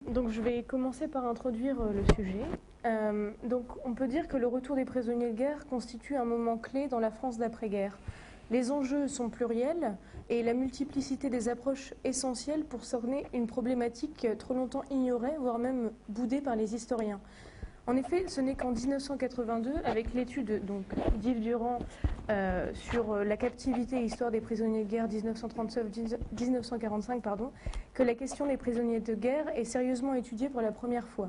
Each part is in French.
Donc je vais commencer par introduire le sujet. Donc on peut dire que le retour des prisonniers de guerre constitue un moment clé dans la France d'après-guerre. Les enjeux sont pluriels et la multiplicité des approches essentielles pour cerner une problématique trop longtemps ignorée, voire même boudée par les historiens. En effet, ce n'est qu'en 1982, avec l'étude d'Yves Durand sur la captivité et histoire des prisonniers de guerre 1939-1945, que la question des prisonniers de guerre est sérieusement étudiée pour la première fois.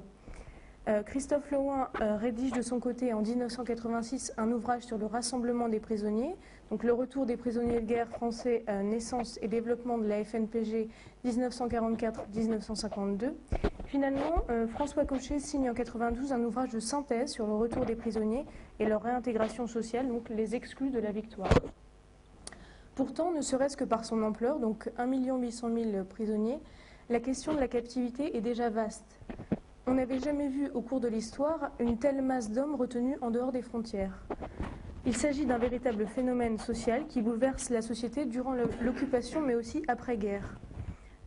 Christophe Leouin rédige de son côté en 1986 un ouvrage sur le rassemblement des prisonniers, donc le retour des prisonniers de guerre français, naissance et développement de la FNPG 1944-1952. Finalement, François Cochet signe en 1992 un ouvrage de synthèse sur le retour des prisonniers et leur réintégration sociale, donc les exclus de la victoire. Pourtant, ne serait-ce que par son ampleur, donc 1 800 000 prisonniers, la question de la captivité est déjà vaste. On n'avait jamais vu au cours de l'histoire une telle masse d'hommes retenus en dehors des frontières. Il s'agit d'un véritable phénomène social qui bouleverse la société durant l'occupation mais aussi après-guerre.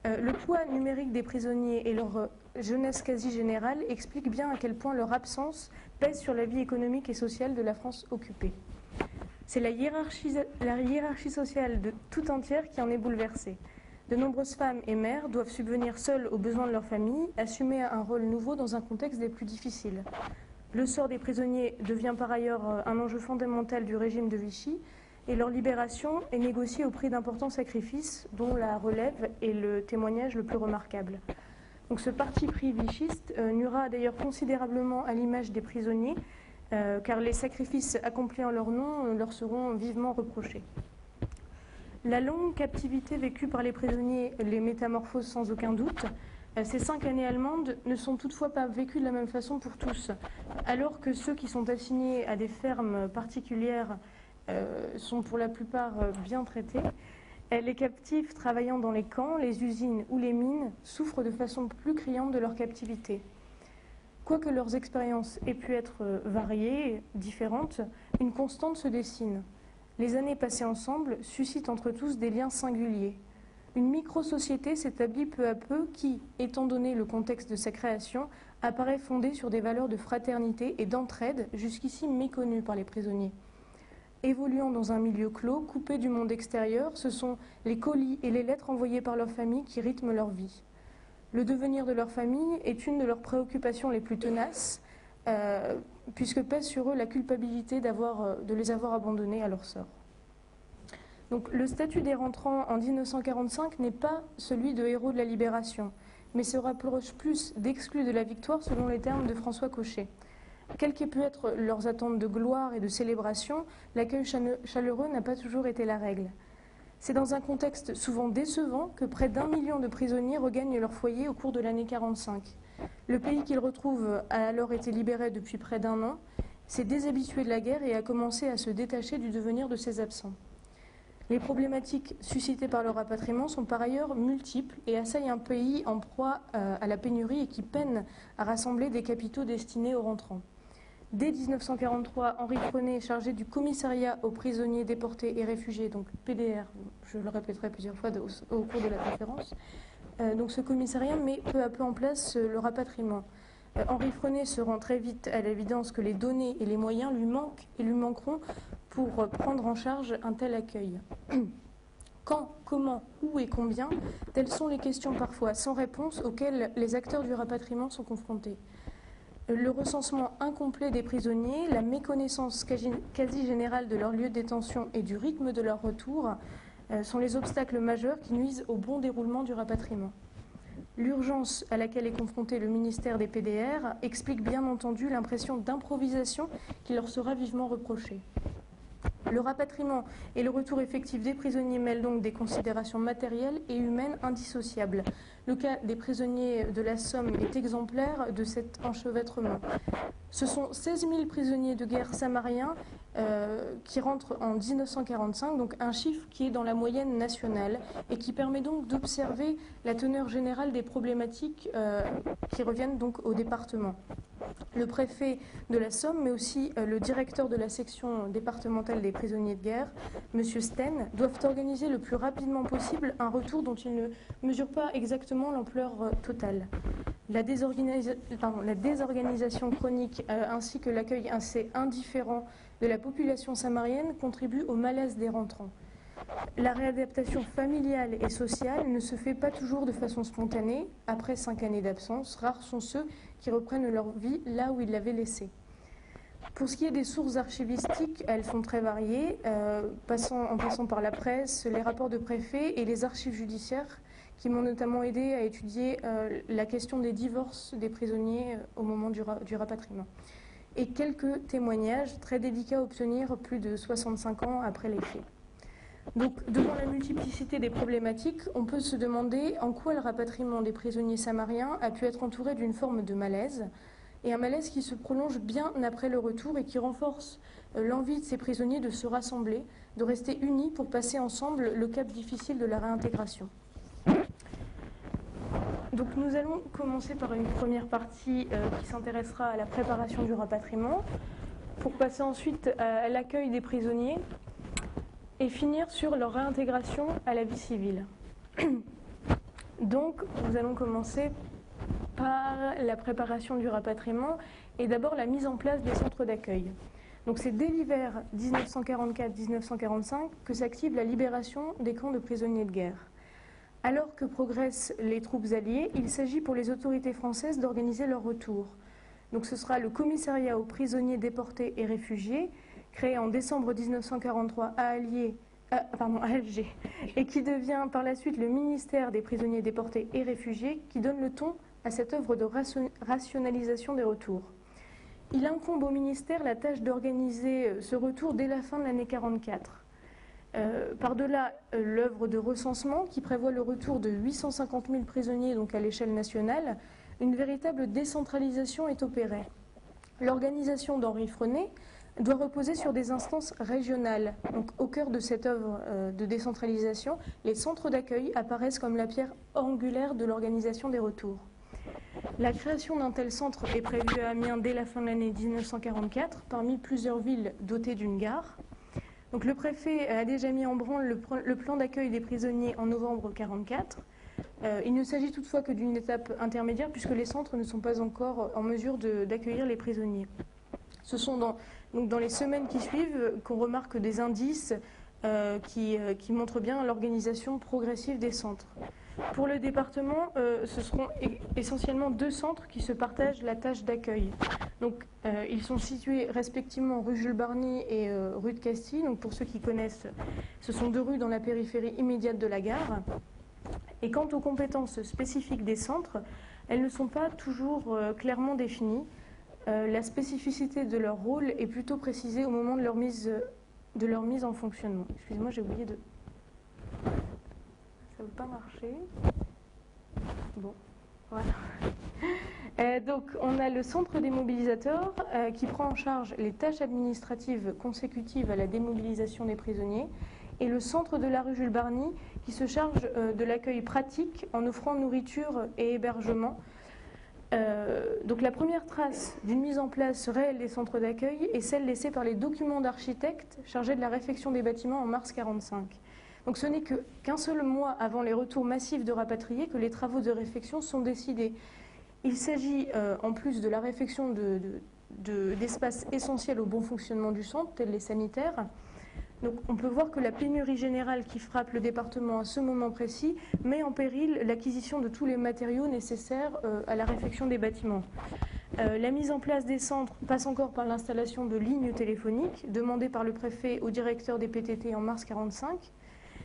Le poids numérique des prisonniers et leur jeunesse quasi générale explique bien à quel point leur absence pèse sur la vie économique et sociale de la France occupée. C'est la hiérarchie sociale de tout entière qui en est bouleversée. De nombreuses femmes et mères doivent subvenir seules aux besoins de leur famille, assumer un rôle nouveau dans un contexte des plus difficiles. Le sort des prisonniers devient par ailleurs un enjeu fondamental du régime de Vichy et leur libération est négociée au prix d'importants sacrifices dont la relève est le témoignage le plus remarquable. Donc ce parti pris vichiste nuira d'ailleurs considérablement à l'image des prisonniers car les sacrifices accomplis en leur nom leur seront vivement reprochés. La longue captivité vécue par les prisonniers les métamorphose sans aucun doute. Ces 5 années allemandes ne sont toutefois pas vécues de la même façon pour tous. Alors que ceux qui sont assignés à des fermes particulières sont pour la plupart bien traités, les captifs travaillant dans les camps, les usines ou les mines souffrent de façon plus criante de leur captivité. Quoique leurs expériences aient pu être variées, différentes, une constante se dessine. Les années passées ensemble suscitent entre tous des liens singuliers. Une micro-société s'établit peu à peu qui, étant donné le contexte de sa création, apparaît fondée sur des valeurs de fraternité et d'entraide jusqu'ici méconnues par les prisonniers. Évoluant dans un milieu clos, coupé du monde extérieur, ce sont les colis et les lettres envoyées par leur famille qui rythment leur vie. Le devenir de leur famille est une de leurs préoccupations les plus tenaces, puisque pèse sur eux la culpabilité de les avoir abandonnés à leur sort. Donc, le statut des rentrants en 1945 n'est pas celui de héros de la libération, mais se rapproche plus d'exclus de la victoire selon les termes de François Cochet. Quelles qu'aient pu être leurs attentes de gloire et de célébration, l'accueil chaleureux n'a pas toujours été la règle. C'est dans un contexte souvent décevant que près d'1 million de prisonniers regagnent leur foyer au cours de l'année 1945. Le pays qu'ils retrouvent a alors été libéré depuis près d'1 an, s'est déshabitué de la guerre et a commencé à se détacher du devenir de ses absents. Les problématiques suscitées par le rapatriement sont par ailleurs multiples et assaillent un pays en proie à la pénurie et qui peine à rassembler des capitaux destinés aux rentrants. Dès 1943, Henri Frenay, chargé du commissariat aux prisonniers déportés et réfugiés, donc PDR, je le répéterai plusieurs fois au cours de la conférence, donc ce commissariat met peu à peu en place le rapatriement. Henri Frenay se rend très vite à l'évidence que les données et les moyens lui manquent et lui manqueront pour prendre en charge un tel accueil. Quand, comment, où et combien, telles sont les questions parfois sans réponse auxquelles les acteurs du rapatriement sont confrontés. Le recensement incomplet des prisonniers, la méconnaissance quasi générale de leur lieu de détention et du rythme de leur retour sont les obstacles majeurs qui nuisent au bon déroulement du rapatriement. L'urgence à laquelle est confronté le ministère des PDR explique bien entendu l'impression d'improvisation qui leur sera vivement reprochée. Le rapatriement et le retour effectif des prisonniers mêlent donc des considérations matérielles et humaines indissociables. Le cas des prisonniers de la Somme est exemplaire de cet enchevêtrement. Ce sont 16 000 prisonniers de guerre samariens qui rentrent en 1945, donc un chiffre qui est dans la moyenne nationale et qui permet donc d'observer la teneur générale des problématiques qui reviennent donc au département. Le préfet de la Somme, mais aussi le directeur de la section départementale des prisonniers de guerre, M. Sten, doivent organiser le plus rapidement possible un retour dont ils ne mesurent pas exactement l'ampleur totale. La désorganisation chronique ainsi que l'accueil assez indifférent de la population samarienne contribuent au malaise des rentrants. La réadaptation familiale et sociale ne se fait pas toujours de façon spontanée. Après 5 années d'absence, rares sont ceux qui reprennent leur vie là où ils l'avaient laissée. Pour ce qui est des sources archivistiques, elles sont très variées, en passant par la presse, les rapports de préfets et les archives judiciaires qui m'ont notamment aidé à étudier la question des divorces des prisonniers au moment du rapatriement. Et quelques témoignages très délicats à obtenir plus de 65 ans après les faits. Donc, devant la multiplicité des problématiques, on peut se demander en quoi le rapatriement des prisonniers samariens a pu être entouré d'une forme de malaise, et un malaise qui se prolonge bien après le retour et qui renforce l'envie de ces prisonniers de se rassembler, de rester unis pour passer ensemble le cap difficile de la réintégration. Donc nous allons commencer par une première partie qui s'intéressera à la préparation du rapatriement, pour passer ensuite à l'accueil des prisonniers, et finir sur leur réintégration à la vie civile. Donc, nous allons commencer par la préparation du rapatriement et d'abord la mise en place des centres d'accueil. Donc c'est dès l'hiver 1944-1945 que s'active la libération des camps de prisonniers de guerre. Alors que progressent les troupes alliées, il s'agit pour les autorités françaises d'organiser leur retour. Donc ce sera le commissariat aux prisonniers déportés et réfugiés, créé en décembre 1943 à Alger, et qui devient par la suite le ministère des prisonniers déportés et réfugiés, qui donne le ton à cette œuvre de rationalisation des retours. Il incombe au ministère la tâche d'organiser ce retour dès la fin de l'année 1944. Par-delà l'œuvre de recensement qui prévoit le retour de 850 000 prisonniers donc à l'échelle nationale, une véritable décentralisation est opérée. L'organisation d'Henri Frenay doit reposer sur des instances régionales. Donc, au cœur de cette œuvre de décentralisation, les centres d'accueil apparaissent comme la pierre angulaire de l'organisation des retours. La création d'un tel centre est prévue à Amiens dès la fin de l'année 1944, parmi plusieurs villes dotées d'une gare. Donc, le préfet a déjà mis en branle le plan d'accueil des prisonniers en novembre 1944. Il ne s'agit toutefois que d'une étape intermédiaire puisque les centres ne sont pas encore en mesure d'accueillir les prisonniers. Ce sont dans les semaines qui suivent qu'on remarque des indices qui montrent bien l'organisation progressive des centres. Pour le département, ce seront essentiellement 2 centres qui se partagent la tâche d'accueil. Donc, ils sont situés respectivement rue Jules Barny et rue de Castille. Donc, pour ceux qui connaissent, ce sont 2 rues dans la périphérie immédiate de la gare. Et quant aux compétences spécifiques des centres, elles ne sont pas toujours clairement définies. La spécificité de leur rôle est plutôt précisée au moment de leur mise en fonctionnement. Excusez-moi, j'ai oublié de... Ça ne veut pas marcher. Bon, voilà. Donc, on a le centre des mobilisateurs qui prend en charge les tâches administratives consécutives à la démobilisation des prisonniers, et le centre de la rue Jules Barny qui se charge de l'accueil pratique en offrant nourriture et hébergement. Donc la première trace d'une mise en place réelle des centres d'accueil est celle laissée par les documents d'architectes chargés de la réfection des bâtiments en mars 1945. Donc ce n'est qu'un seul mois avant les retours massifs de rapatriés que les travaux de réfection sont décidés. Il s'agit, en plus de la réfection d'espaces essentiels au bon fonctionnement du centre, tels les sanitaires. Donc on peut voir que la pénurie générale qui frappe le département à ce moment précis met en péril l'acquisition de tous les matériaux nécessaires à la réfection des bâtiments. La mise en place des centres passe encore par l'installation de lignes téléphoniques demandées par le préfet au directeur des PTT en mars 1945.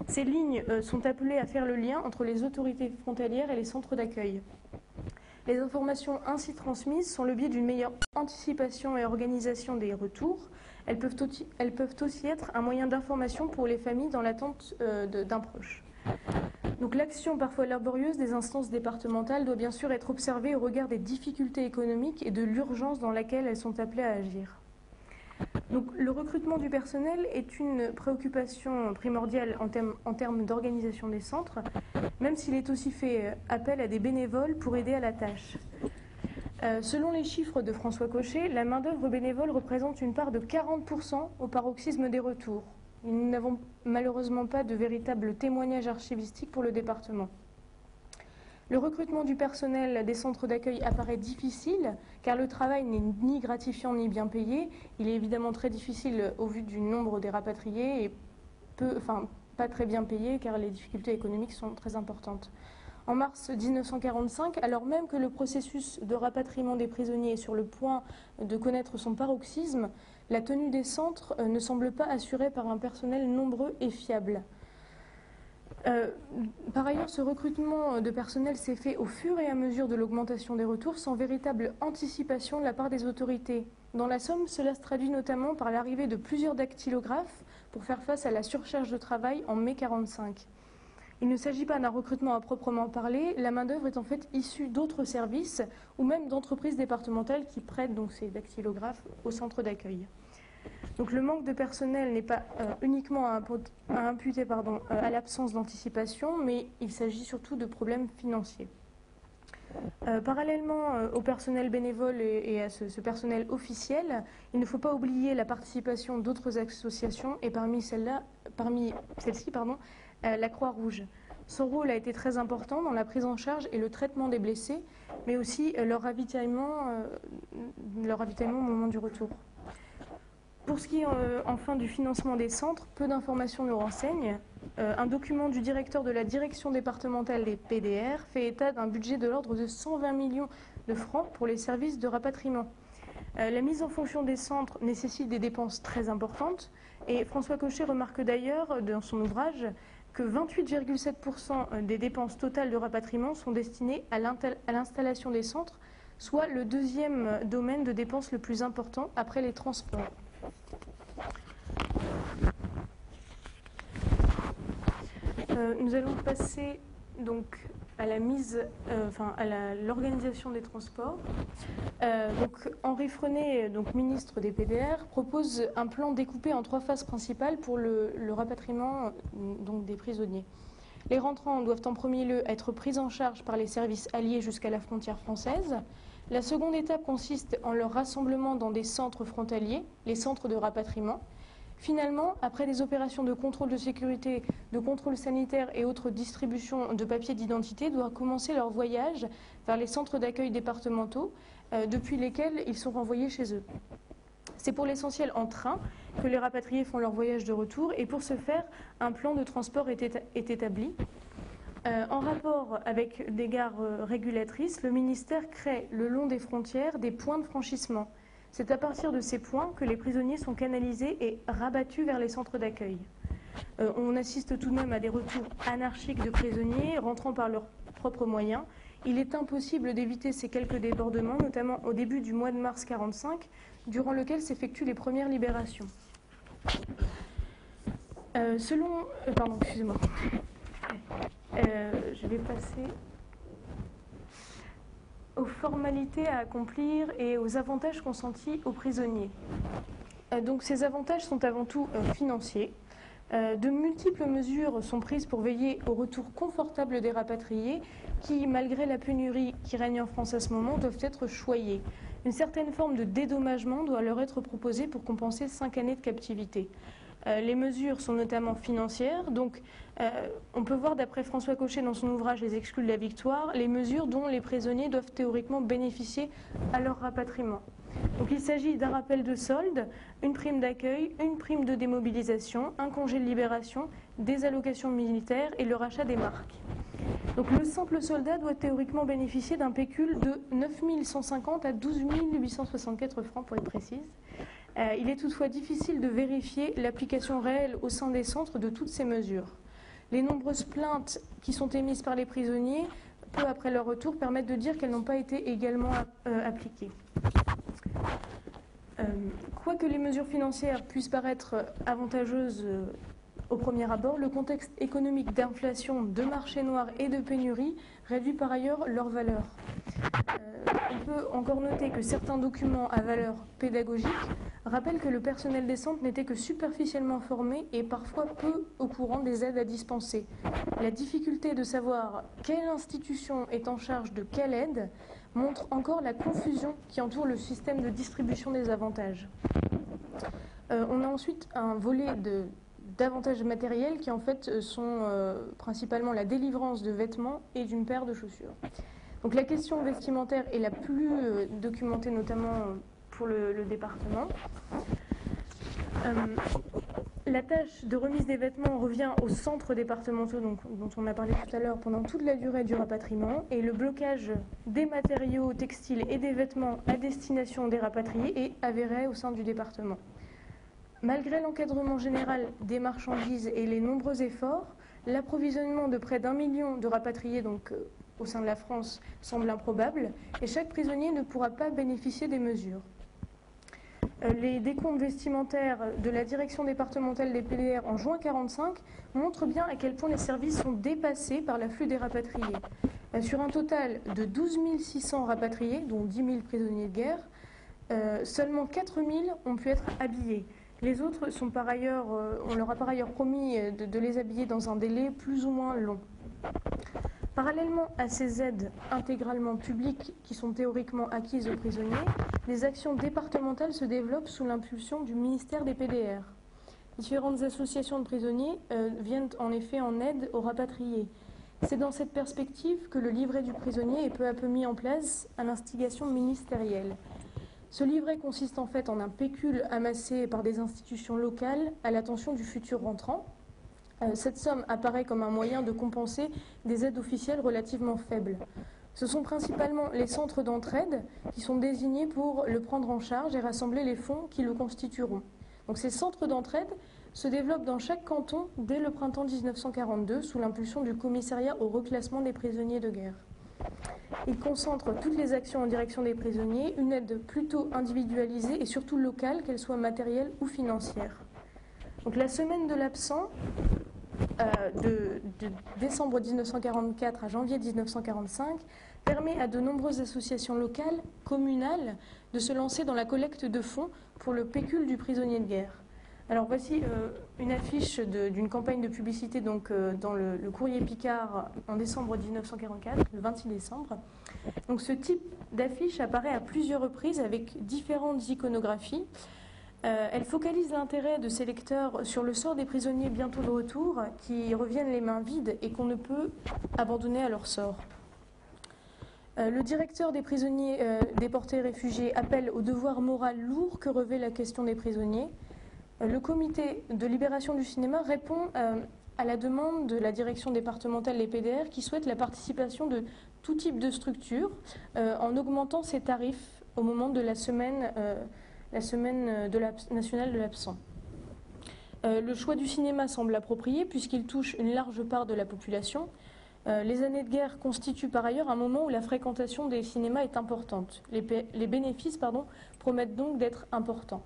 Ces lignes sont appelées à faire le lien entre les autorités frontalières et les centres d'accueil. Les informations ainsi transmises sont le biais d'une meilleure anticipation et organisation des retours. Elles peuvent aussi être un moyen d'information pour les familles dans l'attente d'un proche. Donc l'action parfois laborieuse des instances départementales doit bien sûr être observée au regard des difficultés économiques et de l'urgence dans laquelle elles sont appelées à agir. Donc, le recrutement du personnel est une préoccupation primordiale en termes d'organisation des centres, même s'il est aussi fait appel à des bénévoles pour aider à la tâche. Selon les chiffres de François Cochet, la main-d'œuvre bénévole représente une part de 40% au paroxysme des retours. Nous n'avons malheureusement pas de véritable témoignage archivistique pour le département. Le recrutement du personnel des centres d'accueil apparaît difficile car le travail n'est ni gratifiant ni bien payé. Il est évidemment très difficile au vu du nombre des rapatriés et pas très bien payé car les difficultés économiques sont très importantes. En mars 1945, alors même que le processus de rapatriement des prisonniers est sur le point de connaître son paroxysme, la tenue des centres ne semble pas assurée par un personnel nombreux et fiable. Par ailleurs, ce recrutement de personnel s'est fait au fur et à mesure de l'augmentation des retours sans véritable anticipation de la part des autorités. Dans la Somme, cela se traduit notamment par l'arrivée de plusieurs dactylographes pour faire face à la surcharge de travail en mai 1945. Il ne s'agit pas d'un recrutement à proprement parler, la main-d'œuvre est en fait issue d'autres services ou même d'entreprises départementales qui prêtent donc ces dactylographes au centre d'accueil. Donc le manque de personnel n'est pas uniquement à imputer à l'absence d'anticipation, mais il s'agit surtout de problèmes financiers. Parallèlement au personnel bénévole et à ce personnel officiel, il ne faut pas oublier la participation d'autres associations et parmi celles-ci, la Croix-Rouge. Son rôle a été très important dans la prise en charge et le traitement des blessés, mais aussi leur ravitaillement au moment du retour. Pour ce qui est enfin du financement des centres, peu d'informations nous renseignent. Un document du directeur de la direction départementale des PDR fait état d'un budget de l'ordre de 120 millions de francs pour les services de rapatriement. La mise en fonction des centres nécessite des dépenses très importantes et François Cochet remarque d'ailleurs dans son ouvrage que 28,7% des dépenses totales de rapatriement sont destinées à l'installation des centres, soit le deuxième domaine de dépenses le plus important après les transports. Nous allons passer donc à la l'organisation des transports. Donc Henri Frenay, donc ministre des PDR, propose un plan découpé en 3 phases principales pour le rapatriement donc des prisonniers. Les rentrants doivent en premier lieu être pris en charge par les services alliés jusqu'à la frontière française. La seconde étape consiste en leur rassemblement dans des centres frontaliers, les centres de rapatriement. Finalement, après des opérations de contrôle de sécurité, de contrôle sanitaire et autres distributions de papiers d'identité, doivent commencer leur voyage vers les centres d'accueil départementaux, depuis lesquels ils sont renvoyés chez eux. C'est pour l'essentiel en train que les rapatriés font leur voyage de retour et pour ce faire, un plan de transport est établi. En rapport avec des gares régulatrices, le ministère crée le long des frontières des points de franchissement. C'est à partir de ces points que les prisonniers sont canalisés et rabattus vers les centres d'accueil. On assiste tout de même à des retours anarchiques de prisonniers rentrant par leurs propres moyens. Il est impossible d'éviter ces quelques débordements, notamment au début du mois de mars 1945, durant lequel s'effectuent les premières libérations. Excusez-moi. Je vais passer aux formalités à accomplir et aux avantages consentis aux prisonniers. Donc ces avantages sont avant tout financiers. De multiples mesures sont prises pour veiller au retour confortable des rapatriés qui, malgré la pénurie qui règne en France à ce moment, doivent être choyés. Une certaine forme de dédommagement doit leur être proposée pour compenser 5 années de captivité. Les mesures sont notamment financières, donc on peut voir d'après François Cochet dans son ouvrage Les exclus de la victoire, les mesures dont les prisonniers doivent théoriquement bénéficier à leur rapatriement. Donc il s'agit d'un rappel de solde, une prime d'accueil, une prime de démobilisation, un congé de libération, des allocations militaires et le rachat des marques. Donc le simple soldat doit théoriquement bénéficier d'un pécule de 9 150 à 12 864 francs pour être précise. Il est toutefois difficile de vérifier l'application réelle au sein des centres de toutes ces mesures. Les nombreuses plaintes qui sont émises par les prisonniers, peu après leur retour, permettent de dire qu'elles n'ont pas été également appliquées. Quoique les mesures financières puissent paraître avantageuses au premier abord, le contexte économique d'inflation, de marché noir et de pénurie réduit par ailleurs leur valeur. On peut encore noter que certains documents à valeur pédagogique rappellent que le personnel des centres n'était que superficiellement formé et parfois peu au courant des aides à dispenser. La difficulté de savoir quelle institution est en charge de quelle aide montre encore la confusion qui entoure le système de distribution des avantages. On a ensuite un volet d'avantages matériels qui en fait sont principalement la délivrance de vêtements et d'une paire de chaussures. Donc la question vestimentaire est la plus documentée notamment pour le département. La tâche de remise des vêtements revient aux centres départementaux dont on a parlé tout à l'heure pendant toute la durée du rapatriement, et le blocage des matériaux textiles et des vêtements à destination des rapatriés est avéré au sein du département. Malgré l'encadrement général des marchandises et les nombreux efforts, l'approvisionnement de près d'1 million de rapatriés au sein de la France semble improbable, et chaque prisonnier ne pourra pas bénéficier des mesures. Les décomptes vestimentaires de la direction départementale des PDR en juin 1945 montrent bien à quel point les services sont dépassés par l'afflux des rapatriés. Sur un total de 12 600 rapatriés, dont 10 000 prisonniers de guerre, seulement 4 000 ont pu être habillés. Les autres sont par ailleurs, on leur a par ailleurs promis de les habiller dans un délai plus ou moins long. Parallèlement à ces aides intégralement publiques qui sont théoriquement acquises aux prisonniers, les actions départementales se développent sous l'impulsion du ministère des PDR. Différentes associations de prisonniers viennent en effet en aide aux rapatriés. C'est dans cette perspective que le livret du prisonnier est peu à peu mis en place à l'instigation ministérielle. Ce livret consiste en fait en un pécule amassé par des institutions locales à l'attention du futur rentrant. Cette somme apparaît comme un moyen de compenser des aides officielles relativement faibles. Ce sont principalement les centres d'entraide qui sont désignés pour le prendre en charge et rassembler les fonds qui le constitueront. Donc ces centres d'entraide se développent dans chaque canton dès le printemps 1942 sous l'impulsion du commissariat au reclassement des prisonniers de guerre. Ils concentrent toutes les actions en direction des prisonniers, une aide plutôt individualisée et surtout locale, qu'elle soit matérielle ou financière. Donc la semaine de l'absent, de décembre 1944 à janvier 1945, permet à de nombreuses associations locales, communales, de se lancer dans la collecte de fonds pour le pécule du prisonnier de guerre. Alors voici une affiche d'une campagne de publicité dans le Courrier Picard en décembre 1944, le 26 décembre. Donc ce type d'affiche apparaît à plusieurs reprises avec différentes iconographies. Elle focalise l'intérêt de ses lecteurs sur le sort des prisonniers bientôt de retour, qui reviennent les mains vides et qu'on ne peut abandonner à leur sort. Le directeur des prisonniers déportés et réfugiés appelle au devoir moral lourd que revêt la question des prisonniers. Le comité de libération du cinéma répond à la demande de la direction départementale des PDR qui souhaite la participation de tout type de structure en augmentant ses tarifs au moment de la semaine nationale de l'absent. Le choix du cinéma semble approprié puisqu'il touche une large part de la population. Les années de guerre constituent par ailleurs un moment où la fréquentation des cinémas est importante. Les bénéfices promettent donc d'être importants.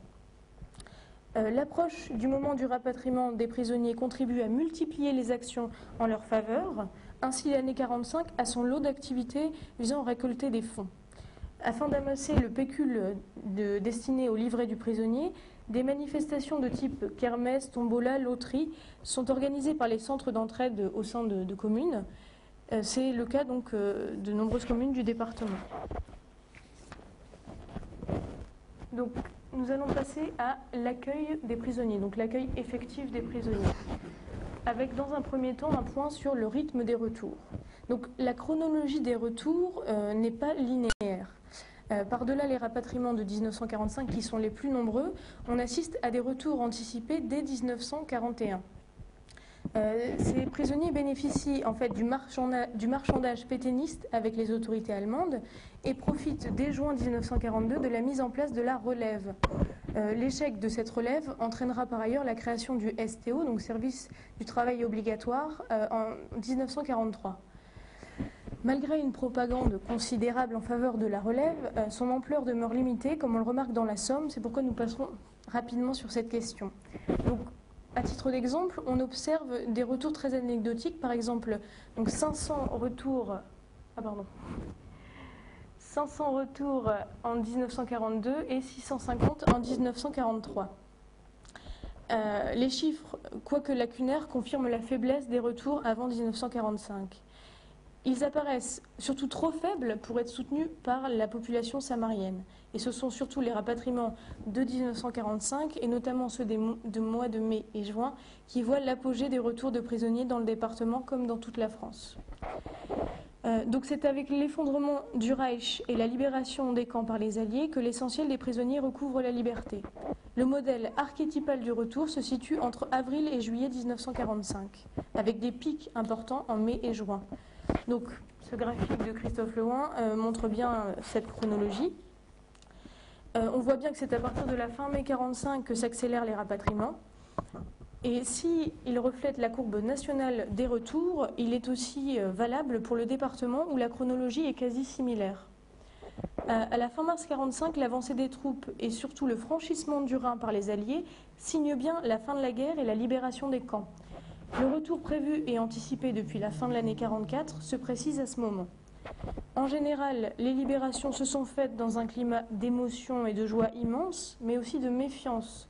L'approche du moment du rapatriement des prisonniers contribue à multiplier les actions en leur faveur. Ainsi, l'année 1945 a son lot d'activités visant à récolter des fonds. Afin d'amasser le pécule destiné au livret du prisonnier, des manifestations de type kermesse, tombola, loterie sont organisées par les centres d'entraide au sein de communes. C'est le cas donc de nombreuses communes du département. Donc, nous allons passer à l'accueil des prisonniers, donc l'accueil effectif des prisonniers, avec dans un premier temps un point sur le rythme des retours. Donc la chronologie des retours n'est pas linéaire. Par-delà les rapatriements de 1945 qui sont les plus nombreux, on assiste à des retours anticipés dès 1941. Ces prisonniers bénéficient en fait du marchandage pétainiste avec les autorités allemandes et profitent dès juin 1942 de la mise en place de la relève. L'échec de cette relève entraînera par ailleurs la création du STO, donc service du travail obligatoire, en 1943. Malgré une propagande considérable en faveur de la relève, son ampleur demeure limitée, comme on le remarque dans la Somme. C'est pourquoi nous passerons rapidement sur cette question. Donc, à titre d'exemple, on observe des retours très anecdotiques, par exemple, donc 500 retours en 1942 et 650 en 1943. Les chiffres, quoique lacunaires, confirment la faiblesse des retours avant 1945. Ils apparaissent surtout trop faibles pour être soutenus par la population samarienne. Et ce sont surtout les rapatriements de 1945, et notamment ceux de mois de mai et juin, qui voient l'apogée des retours de prisonniers dans le département comme dans toute la France. Donc c'est avec l'effondrement du Reich et la libération des camps par les Alliés que l'essentiel des prisonniers recouvre la liberté. Le modèle archétypal du retour se situe entre avril et juillet 1945, avec des pics importants en mai et juin. Donc ce graphique de Christophe Lehouin montre bien cette chronologie. On voit bien que c'est à partir de la fin mai 1945 que s'accélèrent les rapatriements. Et s'il reflète la courbe nationale des retours, il est aussi valable pour le département où la chronologie est quasi similaire. À la fin mars 1945, l'avancée des troupes et surtout le franchissement du Rhin par les Alliés signent bien la fin de la guerre et la libération des camps. Le retour prévu et anticipé depuis la fin de l'année 1944 se précise à ce moment. En général, les libérations se sont faites dans un climat d'émotion et de joie immense, mais aussi de méfiance.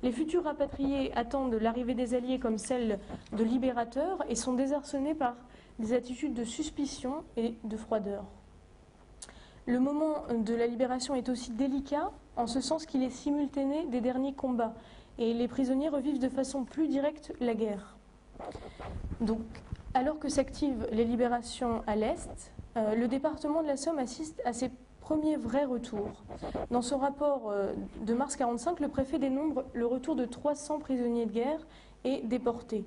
Les futurs rapatriés attendent l'arrivée des Alliés comme celle de libérateurs et sont désarçonnés par des attitudes de suspicion et de froideur. Le moment de la libération est aussi délicat, en ce sens qu'il est simultané des derniers combats, et les prisonniers revivent de façon plus directe la guerre. Donc, alors que s'activent les libérations à l'Est, le département de la Somme assiste à ses premiers vrais retours. Dans son rapport de mars 1945, le préfet dénombre le retour de 300 prisonniers de guerre et déportés.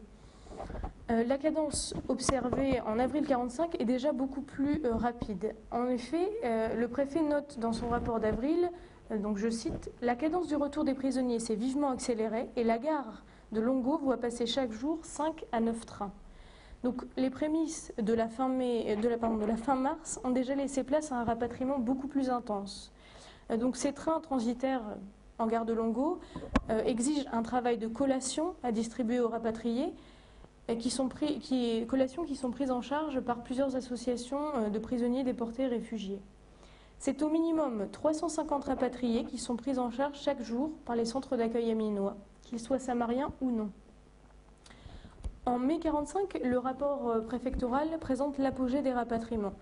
La cadence observée en avril 1945 est déjà beaucoup plus rapide. En effet, le préfet note dans son rapport d'avril, donc je cite, « La cadence du retour des prisonniers s'est vivement accélérée et la gare de Longo voit passer chaque jour 5 à 9 trains. » Donc les prémices de la fin mars ont déjà laissé place à un rapatriement beaucoup plus intense. Donc ces trains transitaires en gare de Longo exigent un travail de collation à distribuer aux rapatriés, collations qui sont prises en charge par plusieurs associations de prisonniers déportés et réfugiés. C'est au minimum 350 rapatriés qui sont pris en charge chaque jour par les centres d'accueil amiénois, qu'ils soient samariens ou non. En mai 1945, le rapport préfectoral présente l'apogée des rapatriements.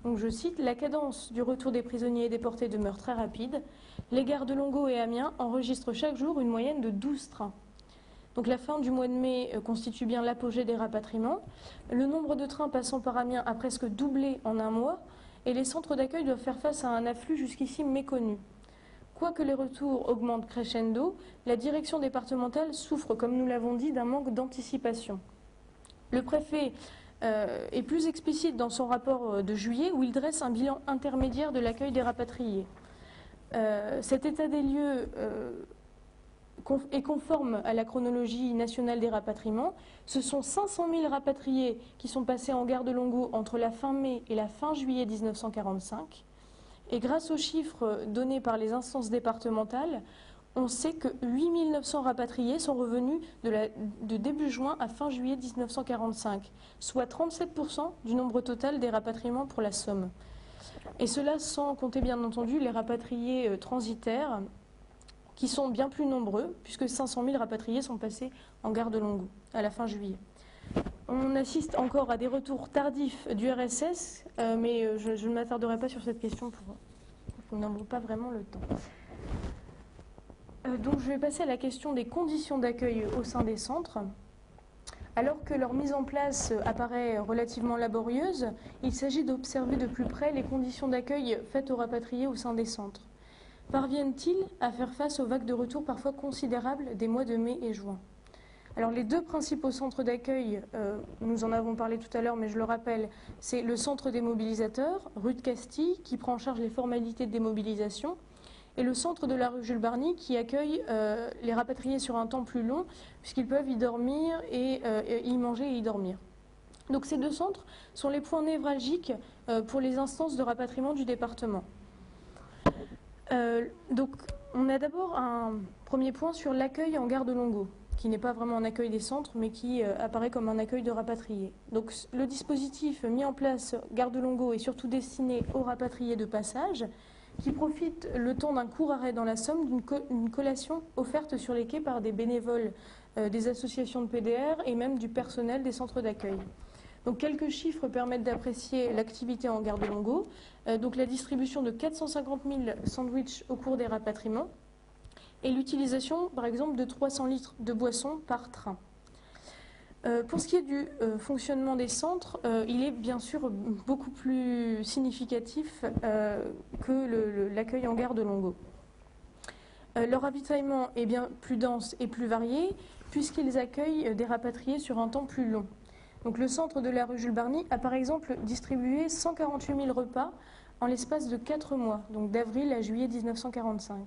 Donc je cite, « La cadence du retour des prisonniers déportés demeure très rapide. Les gares de Longo et Amiens enregistrent chaque jour une moyenne de 12 trains. » Donc la fin du mois de mai constitue bien l'apogée des rapatriements. Le nombre de trains passant par Amiens a presque doublé en un mois et les centres d'accueil doivent faire face à un afflux jusqu'ici méconnu. Quoique les retours augmentent crescendo, la direction départementale souffre, comme nous l'avons dit, d'un manque d'anticipation. Le préfet est plus explicite dans son rapport de juillet où il dresse un bilan intermédiaire de l'accueil des rapatriés. Cet état des lieux est conforme à la chronologie nationale des rapatriements. Ce sont 500 000 rapatriés qui sont passés en gare de Longo entre la fin mai et la fin juillet 1945. Et grâce aux chiffres donnés par les instances départementales, on sait que 8 900 rapatriés sont revenus de début juin à fin juillet 1945, soit 37% du nombre total des rapatriements pour la Somme. Et cela sans compter bien entendu les rapatriés transitaires, qui sont bien plus nombreux, puisque 500 000 rapatriés sont passés en gare de Longo à la fin juillet. On assiste encore à des retours tardifs du RSS, mais je ne m'attarderai pas sur cette question pour qu'on n'en vaut pas vraiment le temps. Donc je vais passer à la question des conditions d'accueil au sein des centres. Alors que leur mise en place apparaît relativement laborieuse, il s'agit d'observer de plus près les conditions d'accueil faites aux rapatriés au sein des centres. Parviennent-ils à faire face aux vagues de retour parfois considérables des mois de mai et juin? Alors les deux principaux centres d'accueil, nous en avons parlé tout à l'heure, mais je le rappelle, c'est le centre des mobilisateurs, rue de Castille, qui prend en charge les formalités de démobilisation, et le centre de la rue Jules Barny, qui accueille les rapatriés sur un temps plus long, puisqu'ils peuvent y dormir et y manger et y dormir. Donc ces deux centres sont les points névralgiques pour les instances de rapatriement du département. Donc on a d'abord un premier point sur l'accueil en gare de Longo, qui n'est pas vraiment un accueil des centres, mais qui apparaît comme un accueil de rapatriés. Donc le dispositif mis en place gare de Longo est surtout destiné aux rapatriés de passage, qui profitent le temps d'un court arrêt dans la Somme d'une collation offerte sur les quais par des bénévoles des associations de PDR et même du personnel des centres d'accueil. Donc quelques chiffres permettent d'apprécier l'activité en gare de Longo. Donc la distribution de 450 000 sandwichs au cours des rapatriements et l'utilisation, par exemple, de 300 litres de boissons par train. Pour ce qui est du fonctionnement des centres, il est bien sûr beaucoup plus significatif que l'accueil en gare de Longo. Leur ravitaillement est bien plus dense et plus varié puisqu'ils accueillent des rapatriés sur un temps plus long. Donc, le centre de la rue Jules Barny a par exemple distribué 148 000 repas en l'espace de 4 mois, donc d'avril à juillet 1945.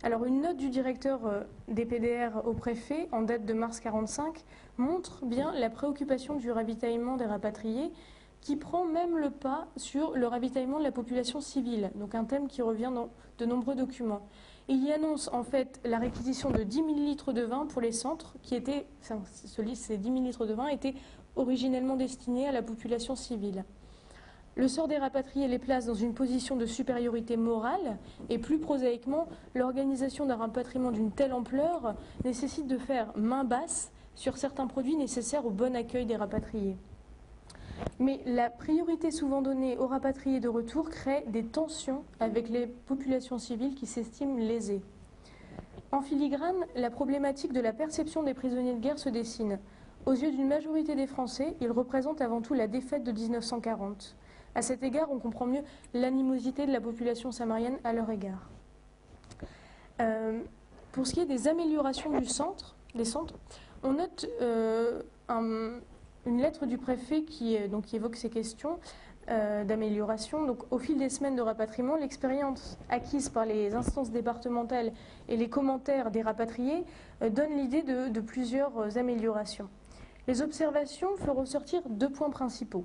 Alors une note du directeur des PDR au préfet en date de mars 1945 montre bien la préoccupation du ravitaillement des rapatriés qui prend même le pas sur le ravitaillement de la population civile, donc un thème qui revient dans de nombreux documents. Et il y annonce en fait la réquisition de 10 000 litres de vin pour les centres qui étaient, ces 10 000 litres de vin étaient originellement destinés à la population civile. Le sort des rapatriés les place dans une position de supériorité morale et plus prosaïquement, l'organisation d'un rapatriement d'une telle ampleur nécessite de faire main basse sur certains produits nécessaires au bon accueil des rapatriés. Mais la priorité souvent donnée aux rapatriés de retour crée des tensions avec les populations civiles qui s'estiment lésées. En filigrane, la problématique de la perception des prisonniers de guerre se dessine. Aux yeux d'une majorité des Français, ils représentent avant tout la défaite de 1940. À cet égard, on comprend mieux l'animosité de la population samarienne à leur égard. Pour ce qui est des améliorations des centres, on note une lettre du préfet qui évoque ces questions d'amélioration. Donc, au fil des semaines de rapatriement, l'expérience acquise par les instances départementales et les commentaires des rapatriés donnent l'idée de plusieurs améliorations. Les observations font ressortir 2 points principaux.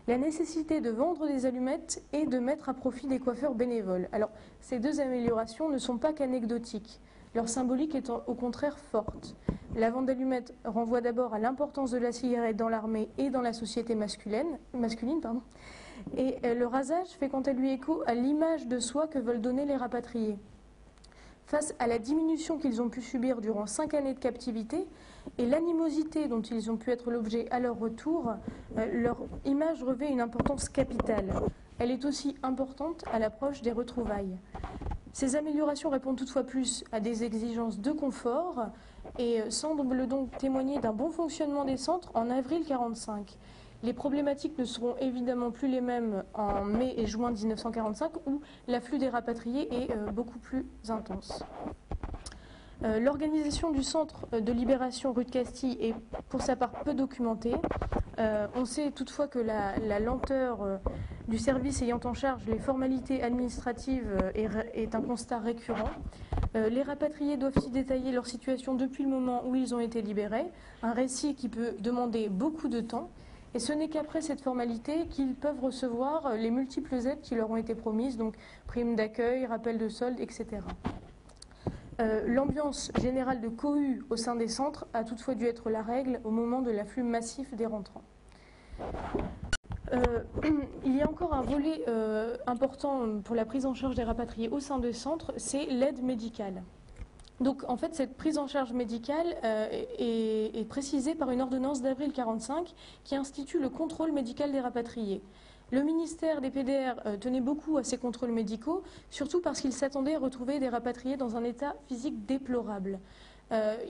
La nécessité de vendre des allumettes et de mettre à profit des coiffeurs bénévoles. Alors, ces 2 améliorations ne sont pas qu'anecdotiques. Leur symbolique est au contraire forte. La vente d'allumettes renvoie d'abord à l'importance de la cigarette dans l'armée et dans la société masculine. Et le rasage fait quant à lui écho à l'image de soi que veulent donner les rapatriés. Face à la diminution qu'ils ont pu subir durant 5 années de captivité et l'animosité dont ils ont pu être l'objet à leur retour, leur image revêt une importance capitale. Elle est aussi importante à l'approche des retrouvailles. Ces améliorations répondent toutefois plus à des exigences de confort et semblent donc témoigner d'un bon fonctionnement des centres en avril 1945. Les problématiques ne seront évidemment plus les mêmes en mai et juin 1945 où l'afflux des rapatriés est beaucoup plus intense. L'organisation du centre de libération rue de Castille est pour sa part peu documentée. On sait toutefois que la lenteur du service ayant en charge les formalités administratives est un constat récurrent. Les rapatriés doivent y détailler leur situation depuis le moment où ils ont été libérés, un récit qui peut demander beaucoup de temps. Et ce n'est qu'après cette formalité qu'ils peuvent recevoir les multiples aides qui leur ont été promises, donc primes d'accueil, rappel de solde, etc. L'ambiance générale de cohue au sein des centres a toutefois dû être la règle au moment de l'afflux massif des rentrants. Il y a encore un volet important pour la prise en charge des rapatriés au sein des centres, c'est l'aide médicale. Donc en fait, cette prise en charge médicale est précisée par une ordonnance d'avril 1945 qui institue le contrôle médical des rapatriés. Le ministère des PDR tenait beaucoup à ces contrôles médicaux, surtout parce qu'il s'attendait à retrouver des rapatriés dans un état physique déplorable.